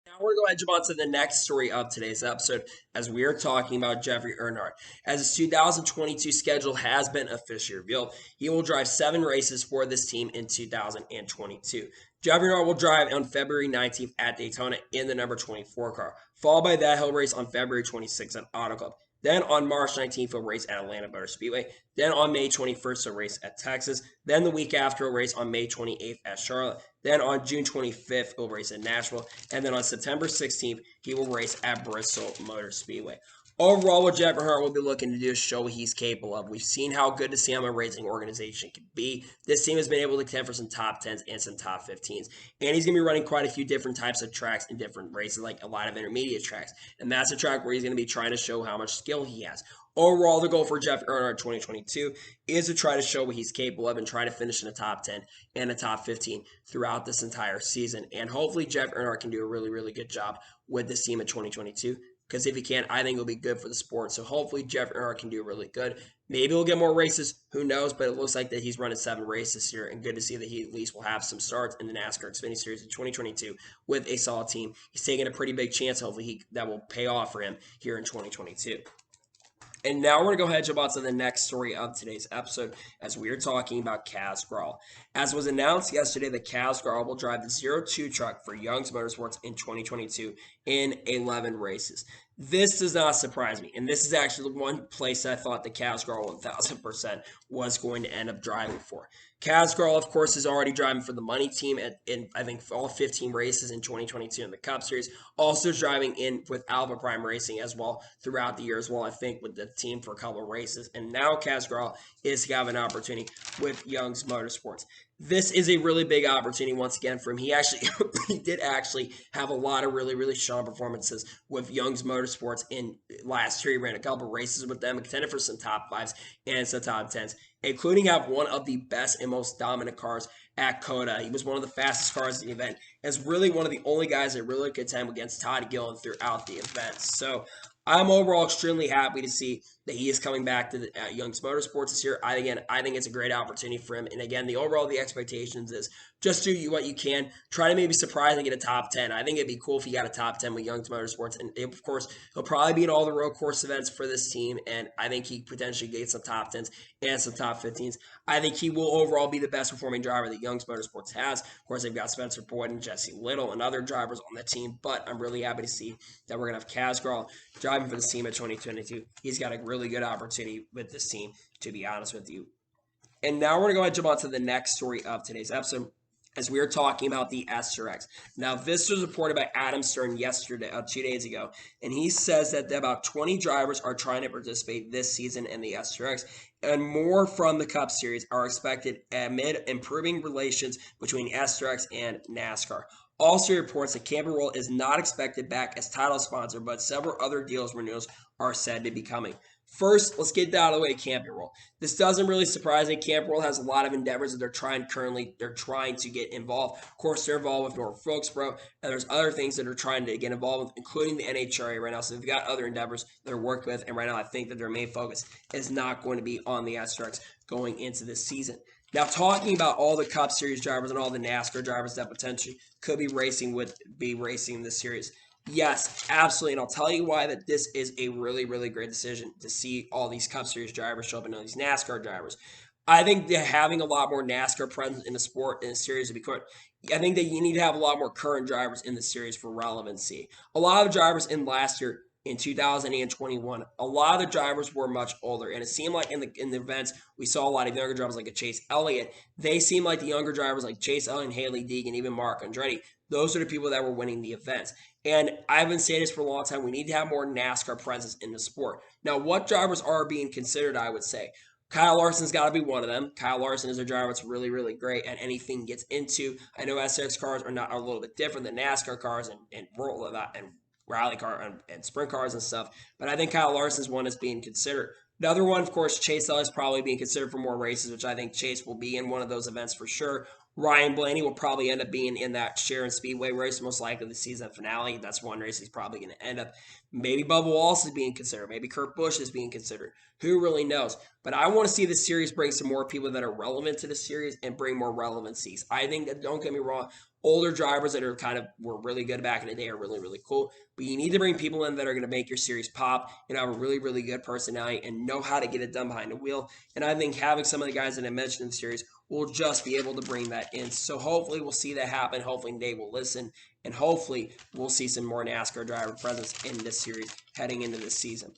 Now we're going to jump on to the next story of today's episode as we are talking about Jeffrey Earnhardt. As his 2022 schedule has been officially revealed, he will drive 7 races for this team in 2022. Jeffrey Earnhardt will drive on February 19th at Daytona in the number 24 car. Followed by that, he'll race on February 26th at Auto Club. Then on March 19th, he'll race at Atlanta Motor Speedway. Then on May 21st, he'll race at Texas. Then the week after, he'll race on May 28th at Charlotte. Then on June 25th, he'll race at Nashville. And then on September 16th, he will race at Bristol Motor Speedway. Overall, what Jeffrey Earnhardt will be looking to do is show what he's capable of. We've seen how good the SEMA racing organization can be. This team has been able to contend for some top 10s and some top 15s. And he's going to be running quite a few different types of tracks in different races, like a lot of intermediate tracks. And that's a track where he's going to be trying to show how much skill he has. Overall, the goal for Jeff Earnhardt 2022 is to try to show what he's capable of and try to finish in the top 10 and the top 15 throughout this entire season. And hopefully Jeff Earnhardt can do a really, really good job with this team in 2022. Because if he can, I think it'll be good for the sport. So hopefully Jeff Earnhardt can do really good. Maybe he'll get more races. Who knows? But it looks like that he's running 7 races this year. And good to see that he at least will have some starts in the NASCAR Xfinity Series in 2022 with a solid team. He's taking a pretty big chance. Hopefully that will pay off for him here in 2022. And now we're going to go ahead and jump on to the next story of today's episode as we are talking about Kaz Grala. As was announced yesterday, that Kaz Grala will drive the 02 truck for Young's Motorsports in 2022 in 11 races. This does not surprise me. And this is actually the one place I thought the Cavs girl 1000% was going to end up driving for. Cavs girl, of course, is already driving for the money team in I think all 15 races in 2022 in the Cup Series. Also driving in with Alpha Prime Racing as well throughout the year as well, I think, with the team for a couple of races. And now Cavs girl is to have an opportunity with Young's Motorsports. This is a really big opportunity once again for him. He actually he did actually have a lot of really strong performances with Young's Motorsports in last year. He ran a couple races with them, contended for some top fives and some top tens, including have one of the best and most dominant cars at COTA. He was one of the fastest cars in the event, as really one of the only guys that really contend against Todd Gillen throughout the event. So I'm overall extremely happy to see that he is coming back to the, Young's Motorsports this year. I think it's a great opportunity for him. And again, the expectations is just do what you can. Try to maybe surprise and get a top 10. I think it'd be cool if he got a top 10 with Young's Motorsports. And of course, he'll probably be in all the road course events for this team. And I think he potentially gets some top 10s and some top 15s. I think he will overall be the best performing driver that Young's Motorsports has. Of course, they've got Spencer Boyd and Jesse Little and other drivers on the team. But I'm really happy to see that we're going to have Kaz Grall driving for the team at 2022. He's got a really good opportunity with this team, to be honest with you. And now we're going to go ahead and jump on to the next story of today's episode, as we are talking about the SRX. Now, this was reported by Adam Stern yesterday, 2 days ago, and he says that about 20 drivers are trying to participate this season in the SRX, and more from the Cup Series are expected amid improving relations between SRX and NASCAR. Also reports that Camping World is not expected back as title sponsor, but several other deals renewals are said to be coming. First, let's get that out of the way, Camping World. This doesn't really surprise me. Camping World has a lot of endeavors that they're trying to get involved. Of course, they're involved with North Wilkesboro, and there's other things that they're trying to get involved with, including the NHRA right now. So they've got other endeavors they're working with, and right now I think that their main focus is not going to be on the SRX going into this season. Now, talking about all the Cup Series drivers and all the NASCAR drivers that potentially could be racing in this series. Yes, absolutely. And I'll tell you why that this is a really great decision to see all these Cup Series drivers show up and all these NASCAR drivers. I think that having a lot more NASCAR presence in the sport in the series would be good. I think that you need to have a lot more current drivers in the series for relevancy. A lot of drivers in last year, in 2021, a lot of the drivers were much older, and it seemed like in the events we saw a lot of younger drivers like a Chase Elliott. They seemed like the younger drivers like Chase Elliott, and Haley Deegan, even Mark Andretti. Those are the people that were winning the events. And I've been saying this for a long time. We need to have more NASCAR presence in the sport. Now, what drivers are being considered, I would say? Kyle Larson's got to be one of them. Kyle Larson is a driver that's really great at anything he gets into. I know SRX cars are a little bit different than NASCAR cars and rally car and sprint cars and stuff. But I think Kyle Larson's one that's being considered. Another one, of course, Chase Elliott is probably being considered for more races, which I think Chase will be in one of those events for sure. Ryan Blaney will probably end up being in that Sharon Speedway race, most likely the season finale. That's one race he's probably going to end up. Maybe Bubba Wallace is being considered. Maybe Kurt Busch is being considered. Who really knows? But I want to see the series bring some more people that are relevant to the series and bring more relevancies. I think that, don't get me wrong, older drivers that were really good back in the day are really cool. But you need to bring people in that are going to make your series pop and have a really good personality and know how to get it done behind the wheel. And I think having some of the guys that I mentioned in the series will just be able to bring that in. So hopefully we'll see that happen. Hopefully Dave will listen. And hopefully we'll see some more NASCAR driver presence in this series heading into this season.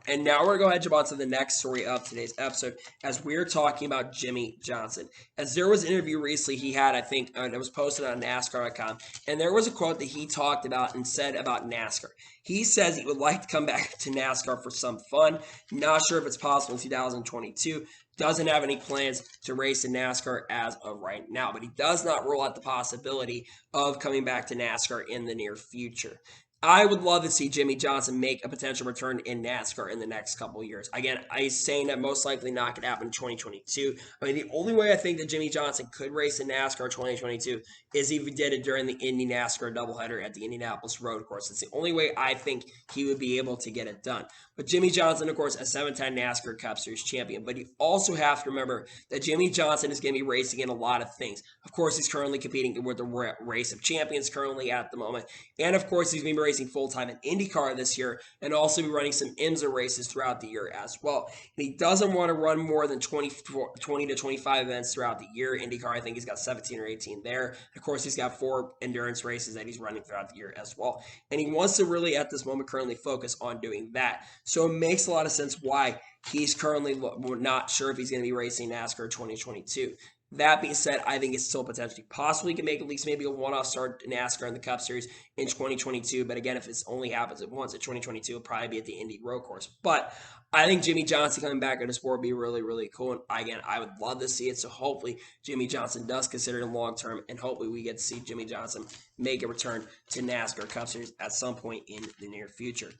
And now we're going to go ahead and jump on to the next story of today's episode, as we're talking about Jimmie Johnson. As there was an interview recently he had, I think, it was posted on NASCAR.com, and there was a quote that he talked about and said about NASCAR. He says he would like to come back to NASCAR for some fun. Not sure if it's possible in 2022. Doesn't have any plans to race in NASCAR as of right now, but he does not rule out the possibility of coming back to NASCAR in the near future. I would love to see Jimmie Johnson make a potential return in NASCAR in the next couple of years. Again, I'm saying that most likely not going to happen in 2022. I mean, the only way I think that Jimmie Johnson could race in NASCAR in 2022 is if he did it during the Indy NASCAR doubleheader at the Indianapolis Road Course. It's the only way I think he would be able to get it done. But Jimmy Johnson, of course, a 7-time NASCAR Cup Series champion. But you also have to remember that Jimmy Johnson is going to be racing in a lot of things. Of course, he's currently competing with the Race of Champions currently at the moment. And of course, he's going to be racing full-time in IndyCar this year and also be running some IMSA races throughout the year as well. And he doesn't want to run more than 20 to 25 events throughout the year. IndyCar, I think he's got 17 or 18 there. Of course, he's got 4 endurance races that he's running throughout the year as well. And he wants to really, at this moment, currently focus on doing that. So it makes a lot of sense why he's currently not sure if he's going to be racing NASCAR 2022. That being said, I think it's still potentially possible he can make at least maybe a one-off start in NASCAR in the Cup Series in 2022. But again, if it only happens at once in 2022, it'll probably be at the Indy Road Course. But I think Jimmy Johnson coming back in the sport would be really, really cool. And again, I would love to see it. So hopefully Jimmy Johnson does consider it long-term. And hopefully we get to see Jimmy Johnson make a return to NASCAR Cup Series at some point in the near future.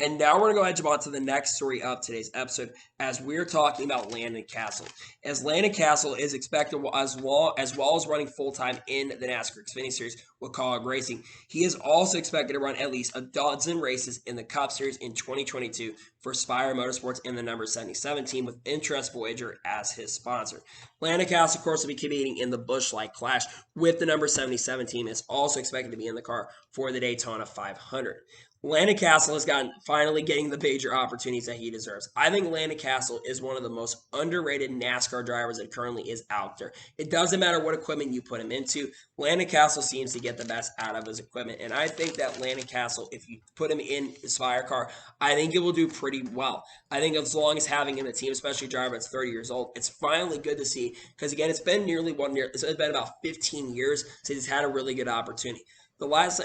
And now we're going to go ahead and jump on to the next story of today's episode as we're talking about Landon Cassill. As Landon Cassill is expected as well as running full-time in the NASCAR Xfinity Series with Kaulig Racing, he is also expected to run at least a dozen races in the Cup Series in 2022 for Spire Motorsports in the number 77 team with Interest Voyager as his sponsor. Landon Cassill, of course, will be competing in the Busch Light Clash with the number 77 team and is also expected to be in the car for the Daytona 500. Landon Cassill has finally getting the major opportunities that he deserves. I think Landon Cassill is one of the most underrated NASCAR drivers that currently is out there. It doesn't matter what equipment you put him into. Landon Cassill seems to get the best out of his equipment. And I think that Landon Cassill, if you put him in his Spire car, I think it will do pretty well. I think as long as having him in the team, especially a driver that's 30 years old, it's finally good to see. Because again, it's been nearly 1 year. It's been about 15 years since he's had a really good opportunity. The last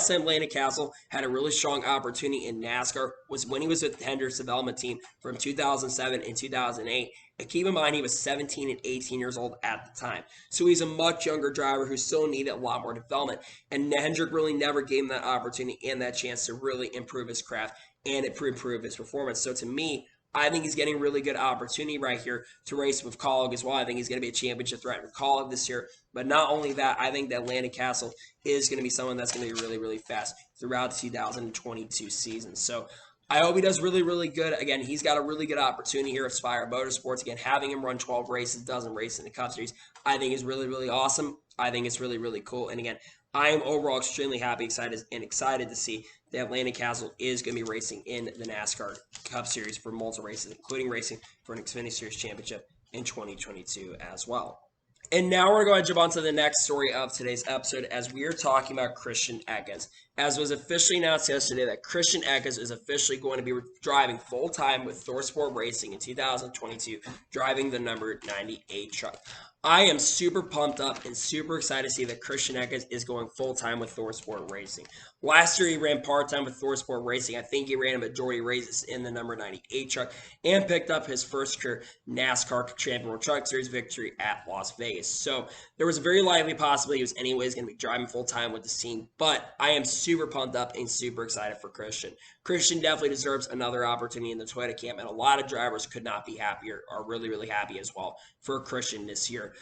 time Landon Cassill had a really strong opportunity in NASCAR was when he was with the Hendricks development team from 2007 and 2008. And keep in mind, he was 17 and 18 years old at the time. So he's a much younger driver who still needed a lot more development. And Hendrick really never gave him that opportunity and that chance to really improve his craft and improve his performance. So to me, I think he's getting a really good opportunity right here to race with Kaulig as well. I think he's going to be a championship threat with Kaulig this year. But not only that, I think that Landon Cassill is going to be someone that's going to be really, really fast throughout the 2022 season. So I hope he does really, really good. Again, he's got a really good opportunity here at Spire Motorsports. Again, having him run 12 races, doesn't race in the Cup Series, I think is really, really awesome. I think it's really, really cool. And again, I am overall extremely happy, excited to see that Landon Cassill is going to be racing in the NASCAR Cup Series for multiple races, including racing for an Xfinity Series championship in 2022 as well. And now we're going to jump on to the next story of today's episode as we are talking about Christian Eckes. As was officially announced yesterday that Christian Eckes is officially going to be driving full-time with ThorSport Racing in 2022, driving the number 98 truck. I am super pumped up and super excited to see that Christian Eckes is going full-time with ThorSport Racing. Last year, he ran part-time with ThorSport Racing. I think he ran a majority of races in the number 98 truck and picked up his first career NASCAR Champion World Truck Series victory at Las Vegas. So there was a very likely possibility he was anyways going to be driving full-time with the team, but I am super pumped up and super excited for Christian. Christian definitely deserves another opportunity in the Toyota camp, and a lot of drivers could not be happier, are really, really happy as well for Christian this year.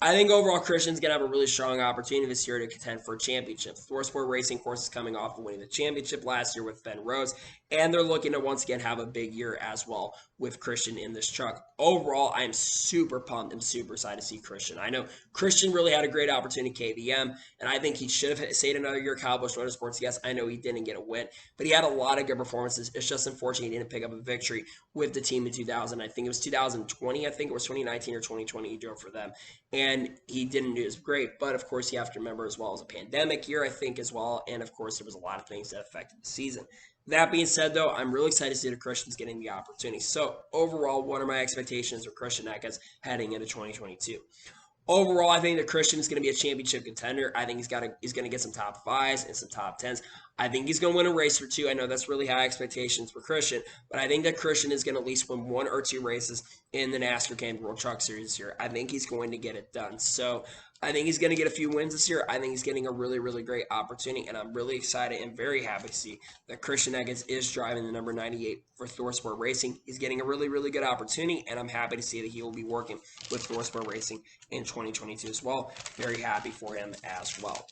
I think overall Christian's going to have a really strong opportunity this year to contend for a championship. ThorSport Racing, of course, is coming off of winning the championship last year with Ben Rhodes, and they're looking to once again have a big year as well with Christian in this truck. Overall, I am super pumped and super excited to see Christian. I know Christian really had a great opportunity at KBM, and I think he should have stayed another year at Kyle Busch Motorsports. Yes, I know he didn't get a win, but he had a lot of good performances. It's just unfortunate he didn't pick up a victory with the team in 2000. I think it was 2020. I think it was 2019 or 2020 he drove for them. And he didn't do as great, but of course you have to remember as well as a pandemic year, I think, as well, and of course there was a lot of things that affected the season. That being said, though, I'm really excited to see that Christian's getting the opportunity. So overall, what are my expectations for Christian Eckes heading into 2022? Overall, I think that Christian is going to be a championship contender. I think he's going to get some top 5s and some top 10s. I think he's going to win a race or two. I know that's really high expectations for Christian, but I think that Christian is going to at least win 1 or 2 races in the NASCAR Champion World Truck Series this year. I think he's going to get it done. So I think he's going to get a few wins this year. I think he's getting a really, really great opportunity, and I'm really excited and very happy to see that Christian Eckes is driving the number 98 for ThorSport Racing. He's getting a really, really good opportunity, and I'm happy to see that he will be working with ThorSport Racing in 2022 as well. Very happy for him as well.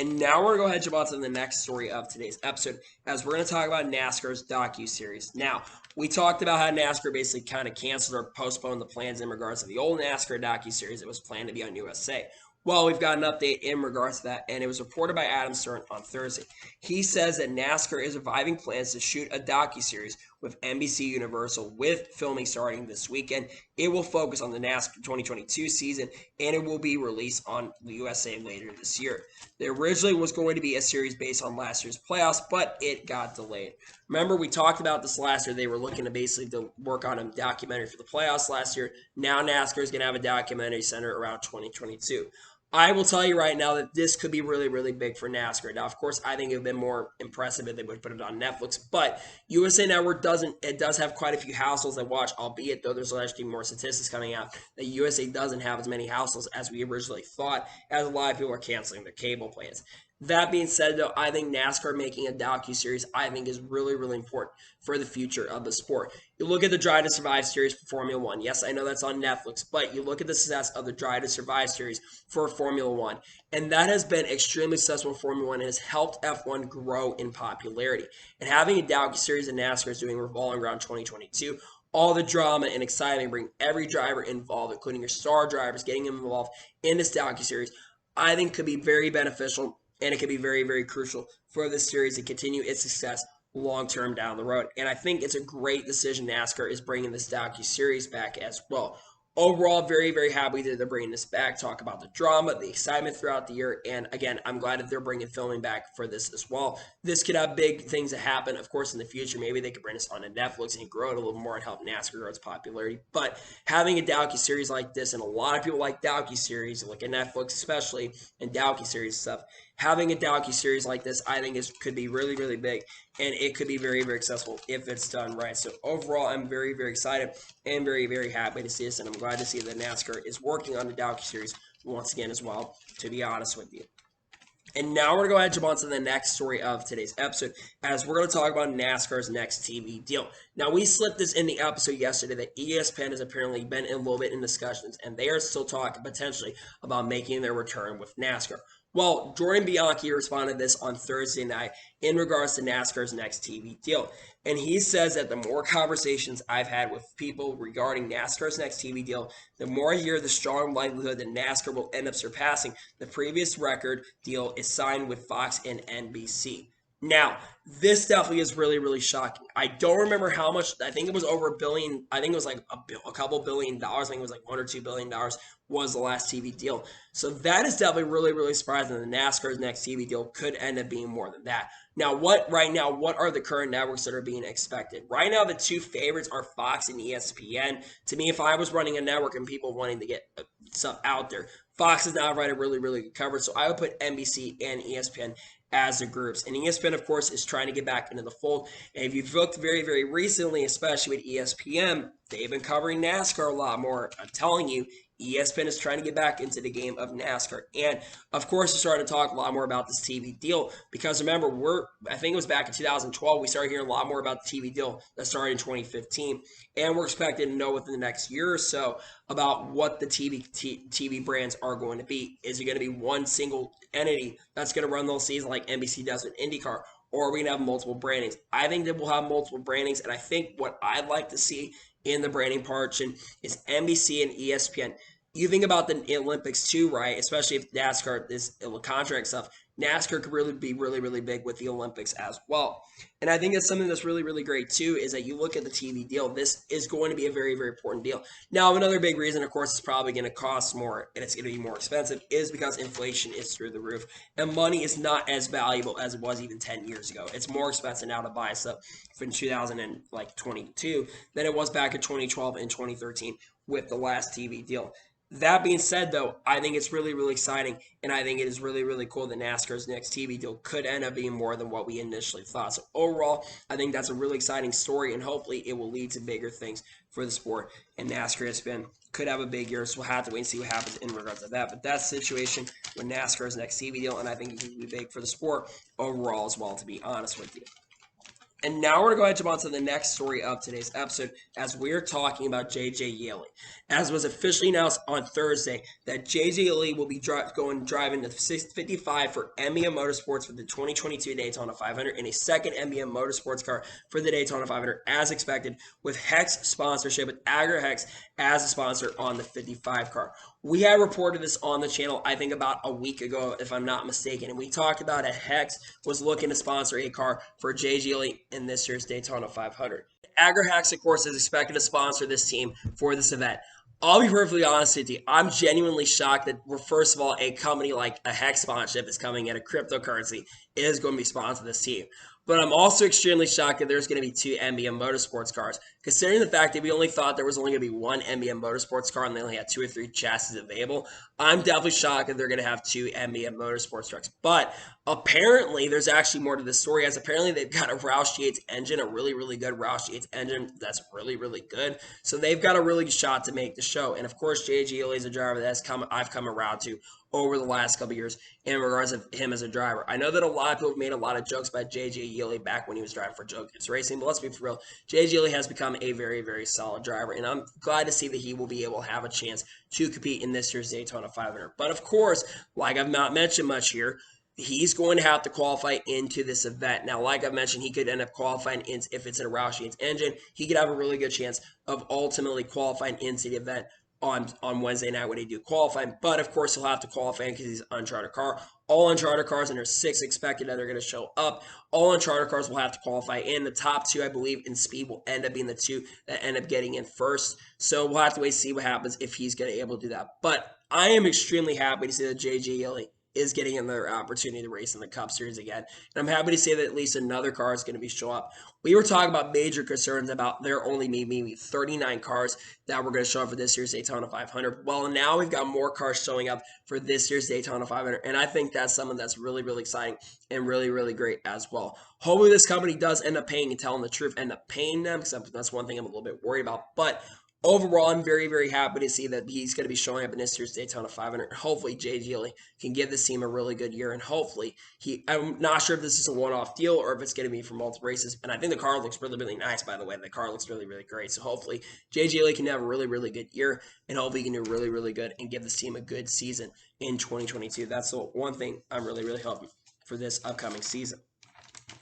And now we're going to go ahead and jump on to the next story of today's episode, as we're going to talk about NASCAR's docu-series. Now, we talked about how NASCAR basically kind of canceled or postponed the plans in regards to the old NASCAR docu-series that was planned to be on USA. Well, we've got an update in regards to that, and it was reported by Adam Stern on Thursday. He says that NASCAR is reviving plans to shoot a docuseries with NBC Universal, with filming starting this weekend. It will focus on the NASCAR 2022 season, and it will be released on the USA later this year. There originally was going to be a series based on last year's playoffs, but it got delayed. Remember, we talked about this last year. They were looking to basically work on a documentary for the playoffs last year. Now NASCAR is going to have a documentary centered around 2022. I will tell you right now that this could be really, really big for NASCAR. Now, of course, I think it would have been more impressive if they would put it on Netflix, but USA Network does have quite a few households that watch, albeit though there's actually more statistics coming out that USA doesn't have as many households as we originally thought, as a lot of people are canceling their cable plans. That being said, though, I think NASCAR making a docu-series, I think, is really, really important for the future of the sport. You look at the Drive to Survive series for Formula One. Yes, I know that's on Netflix, but you look at the success of the Drive to Survive series for Formula One, and that has been extremely successful in Formula One and has helped F1 grow in popularity. And having a docu-series that NASCAR is doing revolving around 2022, all the drama and excitement, bring every driver involved, including your star drivers, getting them involved in this docu-series, I think could be very beneficial. And it could be very, very crucial for this series to continue its success long-term down the road. And I think it's a great decision NASCAR is bringing this docu-series back as well. Overall, very, very happy that they're bringing this back. Talk about the drama, the excitement throughout the year. And again, I'm glad that they're bringing filming back for this as well. This could have big things that happen, of course, in the future. Maybe they could bring this onto Netflix and grow it a little more and help NASCAR grow its popularity. But having a docu-series like this, and a lot of people like docu-series, look at Netflix especially, and docu-series stuff. Having a docu-series like this, I think, could be really, really big, and it could be very, very successful if it's done right. So overall, I'm very, very excited and very, very happy to see this, and I'm glad to see that NASCAR is working on the docu-series once again as well, to be honest with you. And now we're going to go ahead and jump on to the next story of today's episode, as we're going to talk about NASCAR's next TV deal. Now, we slipped this in the episode yesterday that ESPN has apparently been a little bit in discussions, and they are still talking potentially about making their return with NASCAR. Well, Jordan Bianchi responded to this on Thursday night in regards to NASCAR's next TV deal. And he says that the more conversations I've had with people regarding NASCAR's next TV deal, the more I hear the strong likelihood that NASCAR will end up surpassing the previous record deal is signed with Fox and NBC. Now, this definitely is really, really shocking. I don't remember how much. I think it was over $1 billion. I think it was like a couple $1 billion. I think it was like $1 or $2 billion was the last TV deal. So that is definitely really, really surprising that NASCAR's next TV deal could end up being more than that. Now, what are the current networks that are being expected? Right now, the two favorites are Fox and ESPN. To me, if I was running a network and people wanting to get stuff out there, Fox is now running really, really good coverage. So I would put NBC and ESPN as the groups. And ESPN, of course, is trying to get back into the fold. And if you've looked very, very recently, especially with ESPN, they've been covering NASCAR a lot more. I'm telling you, ESPN is trying to get back into the game of NASCAR. And, of course, they're starting to talk a lot more about this TV deal. Because, remember, I think it was back in 2012, we started hearing a lot more about the TV deal that started in 2015. And we're expected to know within the next year or so about what the TV brands are going to be. Is it going to be one single entity that's going to run the whole season like NBC does with IndyCar? Or are we going to have multiple brandings? I think that we'll have multiple brandings. And I think what I'd like to see in the branding portion is NBC and ESPN. You think about the Olympics too, right? Especially if NASCAR, this contract stuff, NASCAR could really be really, really big with the Olympics as well. And I think that's something that's really, really great too, is that you look at the TV deal. This is going to be a very, very important deal. Now, another big reason, of course, it's probably going to cost more and it's going to be more expensive is because inflation is through the roof. And money is not as valuable as it was even 10 years ago. It's more expensive now to buy stuff from 2022 than it was back in 2012 and 2013 with the last TV deal. That being said, though, I think it's really, really exciting, and I think it is really, really cool that NASCAR's next TV deal could end up being more than what we initially thought. So overall, I think that's a really exciting story, and hopefully it will lead to bigger things for the sport. And NASCAR could have a big year, so we'll have to wait and see what happens in regards to that. But that's the situation with NASCAR's next TV deal, and I think it could be big for the sport overall as well, to be honest with you. And now we're going to go ahead and jump on to the next story of today's episode as we're talking about JJ Yeley. As was officially announced on Thursday that JJ Yeley will be driving the 655 for NBM Motorsports for the 2022 Daytona 500 and a second NBM Motorsports car for the Daytona 500 as expected, with Hex sponsorship, with Agra Hex as a sponsor on the 55 car. We had reported this on the channel, I think about a week ago, if I'm not mistaken, and we talked about a Hex was looking to sponsor a car for JJ Yeley in this year's Daytona 500. Agra Hex, of course, is expected to sponsor this team for this event. I'll be perfectly honest with you. I'm genuinely shocked that we're, first of all, a company like a Hex sponsorship is coming at a cryptocurrency is going to be sponsoring this team. But I'm also extremely shocked that there's going to be two NBM Motorsports cars, considering the fact that we only thought there was only going to be one NBM Motorsports car and they only had 2 or 3 chassis available. I'm definitely shocked that they're going to have 2 NBM Motorsports trucks. But apparently, there's actually more to this story, as apparently they've got a Roush Yates engine, a really, really good Roush Yates engine that's really, really good. So they've got a really good shot to make the show. And of course, JJ Yeley is a driver I've come around to over the last couple of years in regards of him as a driver. I know that a lot of people have made a lot of jokes about JJ Yeley back when he was driving for Joe Gibbs Racing, but let's be for real. JJ Yeley has become a very, very solid driver, and I'm glad to see that he will be able to have a chance to compete in this year's Daytona 500. But of course, like I've not mentioned much here, he's going to have to qualify into this event. Now, like I mentioned, he could end up qualifying if it's in a Roush Yates engine. He could have a really good chance of ultimately qualifying into the event on Wednesday night when they do qualifying. But of course, he'll have to qualify because he's an uncharted car. All uncharted cars, and there's 6 expected that are going to show up. All uncharted cars will have to qualify in. The top 2, I believe, in speed will end up being the 2 that end up getting in first. So we'll have to wait and see what happens if he's going to be able to do that. But I am extremely happy to see that JJ Yeley is getting another opportunity to race in the Cup Series again. And I'm happy to say that at least another car is going to be show up. We were talking about major concerns about there only maybe 39 cars that were going to show up for this year's Daytona 500. Well, now we've got more cars showing up for this year's Daytona 500, and I think that's something that's really, really exciting and really, really great as well. Hopefully this company does end up paying and telling the truth, end up paying them, because that's one thing I'm a little bit worried about. But overall, I'm very, very happy to see that he's going to be showing up in this year's Daytona 500. Hopefully, JJ Yeley can give this team a really good year, and hopefully, I'm not sure if this is a one-off deal or if it's going to be for multiple races. And I think the car looks really, really nice, by the way. The car looks really, really great. So hopefully, JJ Yeley can have a really, really good year, and hopefully, he can do really, really good and give this team a good season in 2022. That's the one thing I'm really, really hoping for this upcoming season.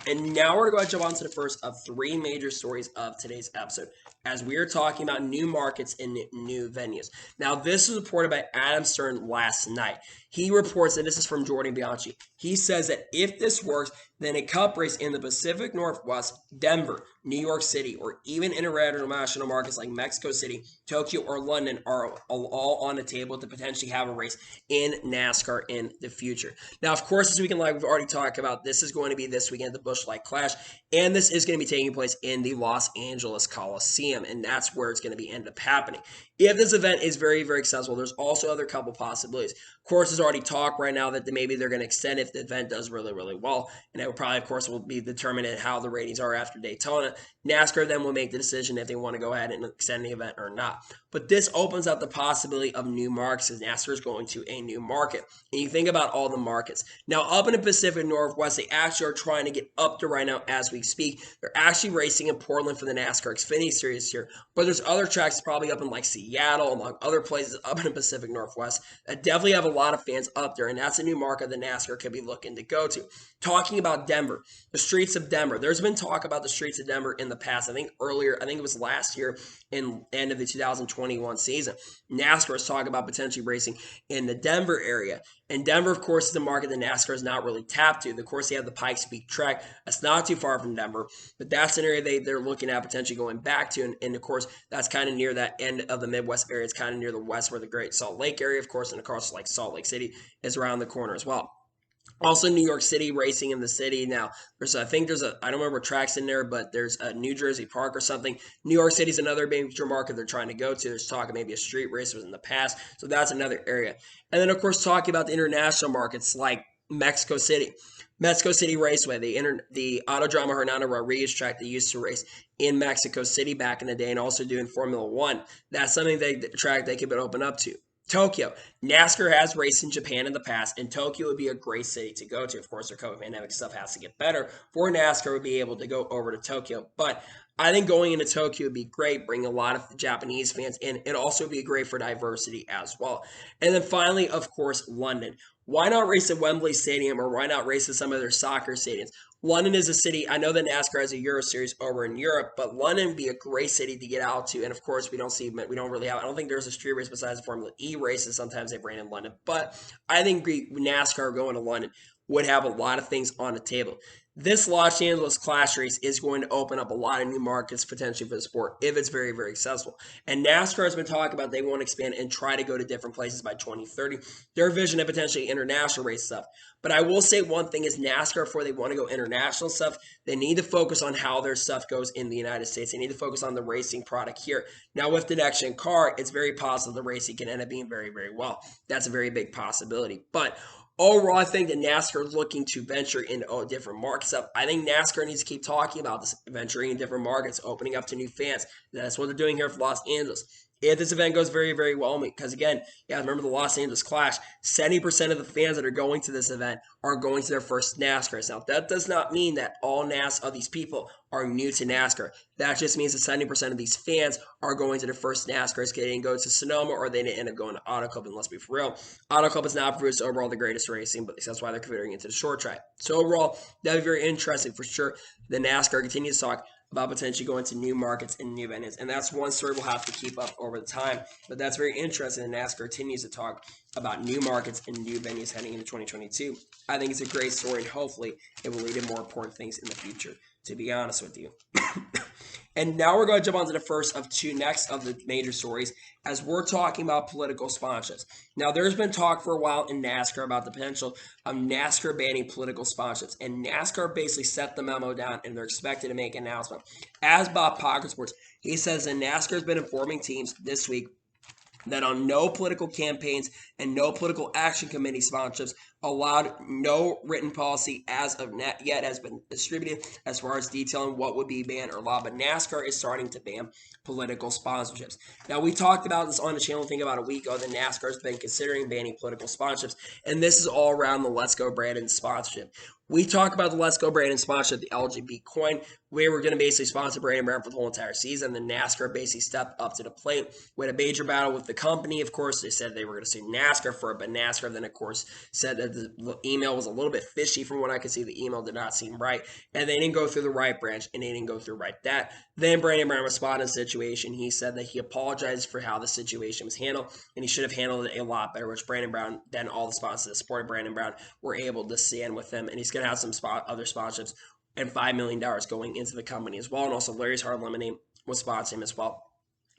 And now we're going to jump on to the first of 3 major stories of today's episode, as we are talking about new markets and new venues. Now, this was reported by Adam Stern last night. He reports that this is from Jordan Bianchi. He says that if this works, then a cup race in the Pacific Northwest, Denver, New York City, or even international markets like Mexico City, Tokyo, or London are all on the table to potentially have a race in NASCAR in the future. Now, of course, this weekend, like we've already talked about, this is going to be this weekend at the Busch Light Clash, and this is going to be taking place in the Los Angeles Coliseum, and that's where it's going to be end up happening. If this event is very, very successful, there's also other couple possibilities. Of course, there's already talk right now that maybe they're going to extend if the event does really, really well, and it will probably, of course, will be determined at how the ratings are after Daytona. NASCAR then will make the decision if they want to go ahead and extend the event or not. But this opens up the possibility of new markets, as NASCAR is going to a new market. And you think about all the markets. Now, up in the Pacific Northwest, they actually are trying to get up to right now as we speak. They're actually racing in Portland for the NASCAR Xfinity Series here. But there's other tracks probably up in like Seattle, among other places up in the Pacific Northwest that definitely have a lot of fans up there. And that's a new market that NASCAR could be looking to go to. Talking about Denver, the streets of Denver. There's been talk about the streets of Denver in the past. I think it was last year in end of the 2021 season. NASCAR is talking about potentially racing in the Denver area. And Denver, of course, is a market that NASCAR is not really tapped to. Of course, they have the Pikes Peak track. That's not too far from Denver, but that's an area they're looking at potentially going back to. And of course, that's kind of near that end of the Midwest area. It's kind of near the west where the Great Salt Lake area, of course, and of course, like Salt Lake City is around the corner as well. Also, New York City, racing in the city. Now, I don't remember what tracks in there, but there's a New Jersey Park or something. New York City is another major market they're trying to go to. There's talk of maybe a street race was in the past, so that's another area. And then, of course, talking about the international markets like Mexico City. Mexico City Raceway, the Autodromo Hernando Rodriguez track they used to race in Mexico City back in the day, and also doing Formula One. That's something track they could open up to. Tokyo. NASCAR has raced in Japan in the past, and Tokyo would be a great city to go to. Of course, their COVID pandemic stuff has to get better for NASCAR to be able to go over to Tokyo. But I think going into Tokyo would be great, bring a lot of Japanese fans in. It'd also be great for diversity as well. And then finally, of course, London. Why not race at Wembley Stadium, or why not race at some of their soccer stadiums? London is a city. I know that NASCAR has a Euro Series over in Europe, but London would be a great city to get out to. And of course, we don't really have. I don't think there's a street race besides the Formula E races. Sometimes they bring in London, but I think NASCAR going to London would have a lot of things on the table. This Los Angeles Clash race is going to open up a lot of new markets potentially for the sport if it's very, very successful. And NASCAR has been talking about they want to expand and try to go to different places by 2030. Their vision of potentially international race stuff. But I will say one thing is NASCAR, before they want to go international stuff, they need to focus on how their stuff goes in the United States. They need to focus on the racing product here. Now, with the next-gen car, it's very possible the racing can end up being very, very well. That's a very big possibility. But overall, I think that NASCAR is looking to venture into different markets. I think NASCAR needs to keep talking about this, venturing in different markets, opening up to new fans. That's what they're doing here for Los Angeles. If this event goes very, very well, because again, remember the Los Angeles Clash, 70% of the fans that are going to this event are going to their first NASCAR. Now, that does not mean that all of these people are new to NASCAR. That just means that 70% of these fans are going to their first NASCARs. They didn't go to Sonoma, or they didn't end up going to Auto Club, and let's be for real. Auto Club has not produced overall the greatest racing, but that's why they're considering it to the short track. So overall, that would be very interesting for sure. The NASCAR continues to talk about potentially going to new markets and new venues. And that's one story we'll have to keep up over the time. But that's very interesting. And NASCAR continues to talk about new markets and new venues heading into 2022. I think it's a great story, and hopefully it will lead to more important things in the future, to be honest with you. And now we're going to jump on to the first of two next of the major stories, as we're talking about political sponsorships. Now, there's been talk for a while in NASCAR about the potential of NASCAR banning political sponsorships. And NASCAR basically set the memo down, and they're expected to make an announcement. As Bob Pocketsports, he says that NASCAR has been informing teams this week that on no political campaigns and no political action committee sponsorships allowed. No written policy as of yet has been distributed as far as detailing what would be banned or allowed, but NASCAR is starting to ban political sponsorships. Now, we talked about this on the channel, I think about a week ago, that NASCAR has been considering banning political sponsorships, and this is all around the Let's Go Brandon sponsorship. We talk about the Let's Go Brandon sponsorship, the LGB coin. We were going to basically sponsor Brandon Brown for the whole entire season. The NASCAR basically stepped up to the plate. We had a major battle with the company. Of course, they said they were going to sue NASCAR for it, but NASCAR then, of course, said that the email was a little bit fishy from what I could see. The email did not seem right, and they didn't go through the right branch, and they didn't go through right that. Then Brandon Brown responded to the situation. He said that he apologized for how the situation was handled, and he should have handled it a lot better, which Brandon Brown, then all the sponsors that supported Brandon Brown, were able to stand with him, and he's going to have some other sponsorships and $5 million going into the company as well. And also Larry's Hard Lemonade was sponsoring him as well.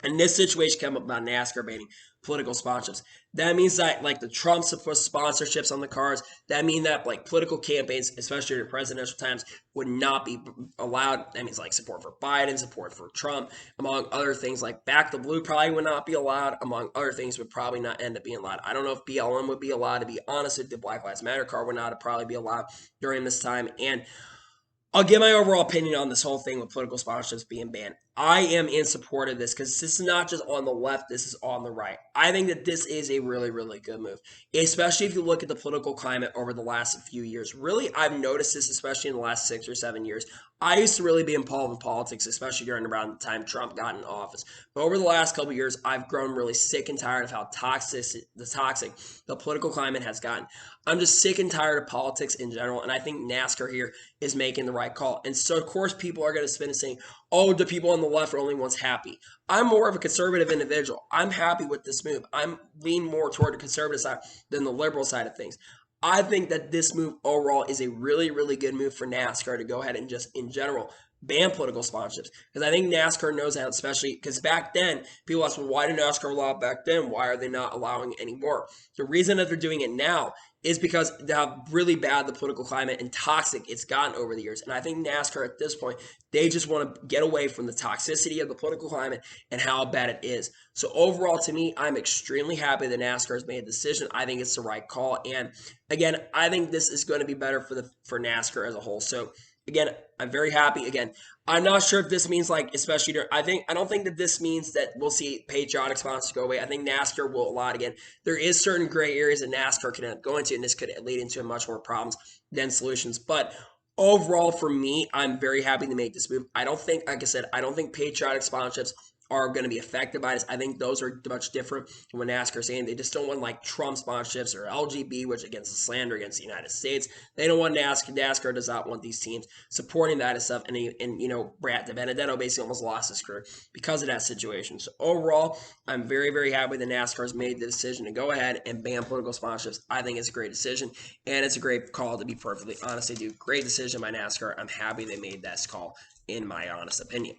And this situation came up about NASCAR banning political sponsorships. That means that, like, the Trump sponsorships on the cars, that means that, like, political campaigns, especially during presidential times, would not be allowed. That means, like, support for Biden, support for Trump, among other things. Like, Back the Blue probably would not be allowed, among other things would probably not end up being allowed. I don't know if BLM would be allowed, to be honest with you. The Black Lives Matter car would not probably be allowed during this time. And I'll give my overall opinion on this whole thing with political sponsorships being banned. I am in support of this because this is not just on the left, this is on the right. I think that this is a really, really good move, especially if you look at the political climate over the last few years. Really, I've noticed this, especially in the last 6 or 7 years. I used to really be involved in politics, especially during around the time Trump got in office. But over the last couple of years, I've grown really sick and tired of how toxic the political climate has gotten. I'm just sick and tired of politics in general, and I think NASCAR here is making the right call. And so, of course, people are going to spin and saying, oh, the people on the left are only ones happy. I'm more of a conservative individual. I'm happy with this move. I'm leaning more toward the conservative side than the liberal side of things. I think that this move overall is a really, really good move for NASCAR to go ahead and just, in general, ban political sponsorships. Because I think NASCAR knows that, especially because back then, people ask, well, why did NASCAR allow it back then? Why are they not allowing it anymore? The reason that they're doing it now is because of how really bad the political climate and toxic it's gotten over the years. And I think NASCAR at this point, they just want to get away from the toxicity of the political climate and how bad it is. So overall, to me, I'm extremely happy that NASCAR has made a decision. I think it's the right call. And again, I think this is going to be better for NASCAR as a whole. So again, I'm very happy. Again, I'm not sure if this means like, especially during, I don't think that this means that we'll see patriotic sponsors go away. I think NASCAR will a lot again. There is certain gray areas that NASCAR can go into, and this could lead into much more problems than solutions. But overall, for me, I'm very happy to make this move. I don't think, like I said, I don't think patriotic sponsorships are going to be affected by this. I think those are much different from what NASCAR is saying. They just don't want like Trump sponsorships or LGB, which against the slander against the United States. They don't want NASCAR. NASCAR does not want these teams supporting that and stuff. And you know, Brad Benedetto basically almost lost his career because of that situation. So overall, I'm very, very happy that NASCAR has made the decision to go ahead and ban political sponsorships. I think it's a great decision, and it's a great call, to be perfectly honest. They do great decision by NASCAR. I'm happy they made that call, in my honest opinion.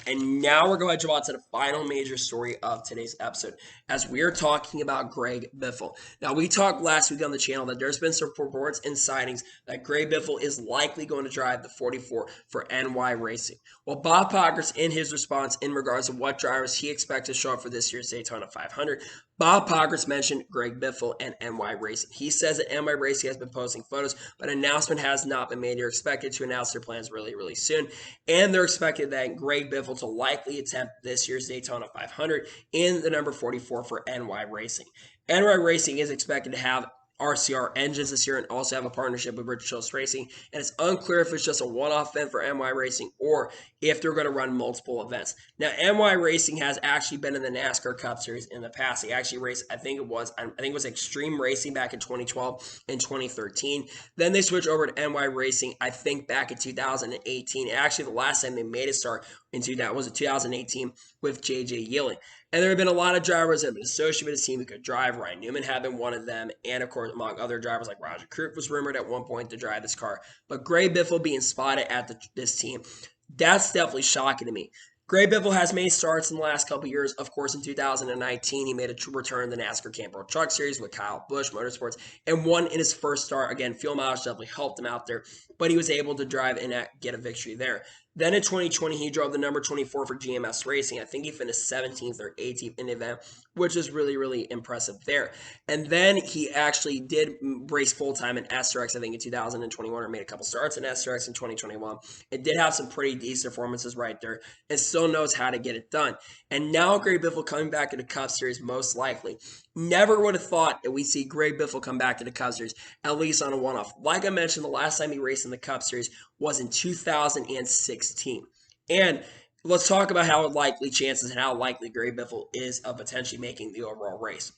And now we're going to jump on to the final major story of today's episode, as we are talking about Greg Biffle. Now, we talked last week on the channel that there's been some reports and sightings that Greg Biffle is likely going to drive the 44 for NY Racing. Well, Bob Pockrass, in his response in regards to what drivers he expects to show up for this year's Daytona 500, Bob Pockrass mentioned Greg Biffle and NY Racing. He says that NY Racing has been posting photos, but an announcement has not been made. They're expected to announce their plans really, really soon, and they're expected that Greg Biffle to likely attempt this year's Daytona 500 in the number 44 for NY Racing. NY Racing is expected to have RCR engines this year and also have a partnership with Richard Childress Racing, and it's unclear if it's just a one-off event for NY Racing or if they're going to run multiple events. Now, NY Racing has actually been in the NASCAR Cup Series in the past. They actually raced, I think it was Extreme Racing back in 2012 and 2013. Then they switched over to NY Racing, I think back in 2018. Actually, the last time they made a start into that was in 2018 with JJ Yelling. And there have been a lot of drivers that have been associated with his team who could drive. Ryan Newman had been one of them. And, of course, among other drivers like Roger Croup was rumored at one point to drive this car. But Greg Biffle being spotted at this team, that's definitely shocking to me. Greg Biffle has made starts in the last couple of years. Of course, in 2019, he made a return to the NASCAR Camp World Truck Series with Kyle Busch Motorsports and won in his first start. Again, fuel mileage definitely helped him out there, but he was able to drive and get a victory there. Then in 2020, he drove the number 24 for GMS Racing. I think he finished 17th or 18th in the event, which is really, really impressive there. And then he actually did race full-time in SRX, I think in 2021, or made a couple starts in SRX in 2021. It did have some pretty decent performances right there and still knows how to get it done. And now Greg Biffle coming back to the Cup Series, most likely. Never would have thought that we'd see Greg Biffle come back to the Cup Series, at least on a one-off. Like I mentioned, the last time he raced in the Cup Series was in 2016. And let's talk about how likely chances and how likely Greg Biffle is of potentially making the overall race.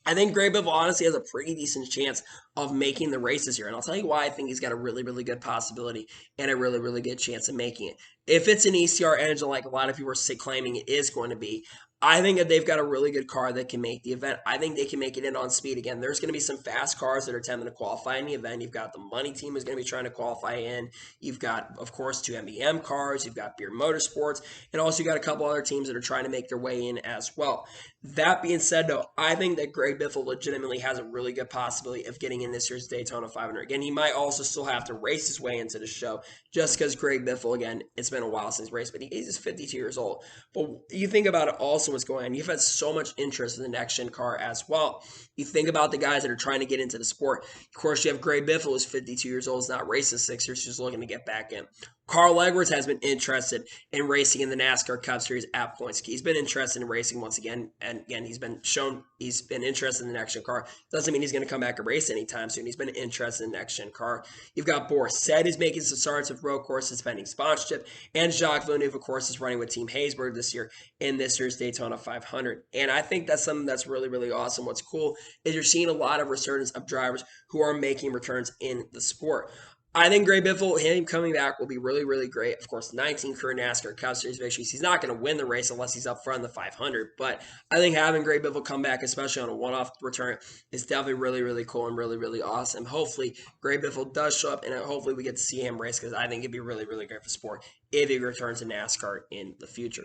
I think Greg Biffle honestly has a pretty decent chance of making the race this year. And I'll tell you why I think he's got a really, really good possibility and a really, really good chance of making it. If it's an ECR engine like a lot of people are claiming it is going to be, I think that they've got a really good car that can make the event. I think they can make it in on speed. Again, there's going to be some fast cars that are attempting to qualify in the event. You've got the Money Team who's going to be trying to qualify in. You've got, of course, 2 MBM cars. You've got Beer Motorsports. And also you got a couple other teams that are trying to make their way in as well. That being said, though, I think that Greg Biffle legitimately has a really good possibility of getting in this year's Daytona 500. Again, he might also still have to race his way into the show just because Greg Biffle, again, it's been a while since he's raced, but he's 52 years old. But you think about it also what's going on. You've had so much interest in the next-gen car as well. You think about the guys that are trying to get into the sport. Of course, you have Greg Biffle, who's 52 years old, is not racing 6 years, just looking to get back in. Carl Edwards has been interested in racing in the NASCAR Cup Series at points. He's been interested in racing once again, and again, he's been interested in the next-gen car. Doesn't mean he's going to come back and race anytime soon. He's been interested in the next-gen car. You've got Boris Said, who's making some starts with road courses, pending sponsorship, and Jacques Villeneuve, of course, is running with Team Haysburg this year in this year's Daytona 500. And I think that's something that's really, really awesome. What's cool is you're seeing a lot of resurgence of drivers who are making returns in the sport. I think Greg Biffle, him coming back, will be really, really great. Of course, 19 career NASCAR Cup Series victories. He's not going to win the race unless he's up front in the 500. But I think having Greg Biffle come back, especially on a one-off return, is definitely really, really cool and really, really awesome. Hopefully, Greg Biffle does show up, and hopefully we get to see him race because I think it'd be really, really great for sport if he returns to NASCAR in the future.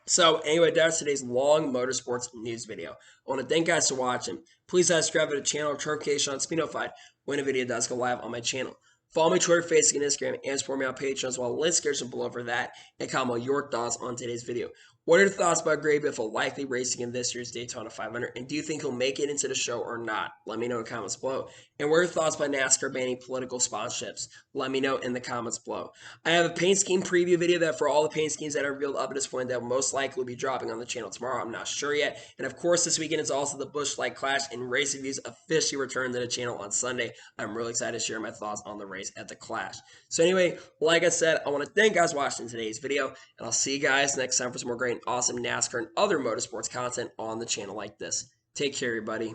So anyway, that's today's long motorsports news video. I want to thank you guys for watching. Please subscribe to the channel, turn notifications on, to be notified when a video does go live on my channel. Follow me on Twitter, Facebook, and Instagram, and support me on Patreon as well. Links description below for that, and comment your thoughts on today's video. What are your thoughts about Gray Biffle likely racing in this year's Daytona 500? And do you think he'll make it into the show or not? Let me know in the comments below. And what are your thoughts about NASCAR banning political sponsorships? Let me know in the comments below. I have a paint scheme preview video that for all the paint schemes that are revealed up at this point that will most likely be dropping on the channel tomorrow. I'm not sure yet. And of course, this weekend is also the Busch Light Clash and race reviews officially return to the channel on Sunday. I'm really excited to share my thoughts on the race at the Clash. So anyway, like I said, I want to thank you guys for watching today's video, and I'll see you guys next time for some more great and awesome NASCAR and other motorsports content on the channel like this. Take care, everybody.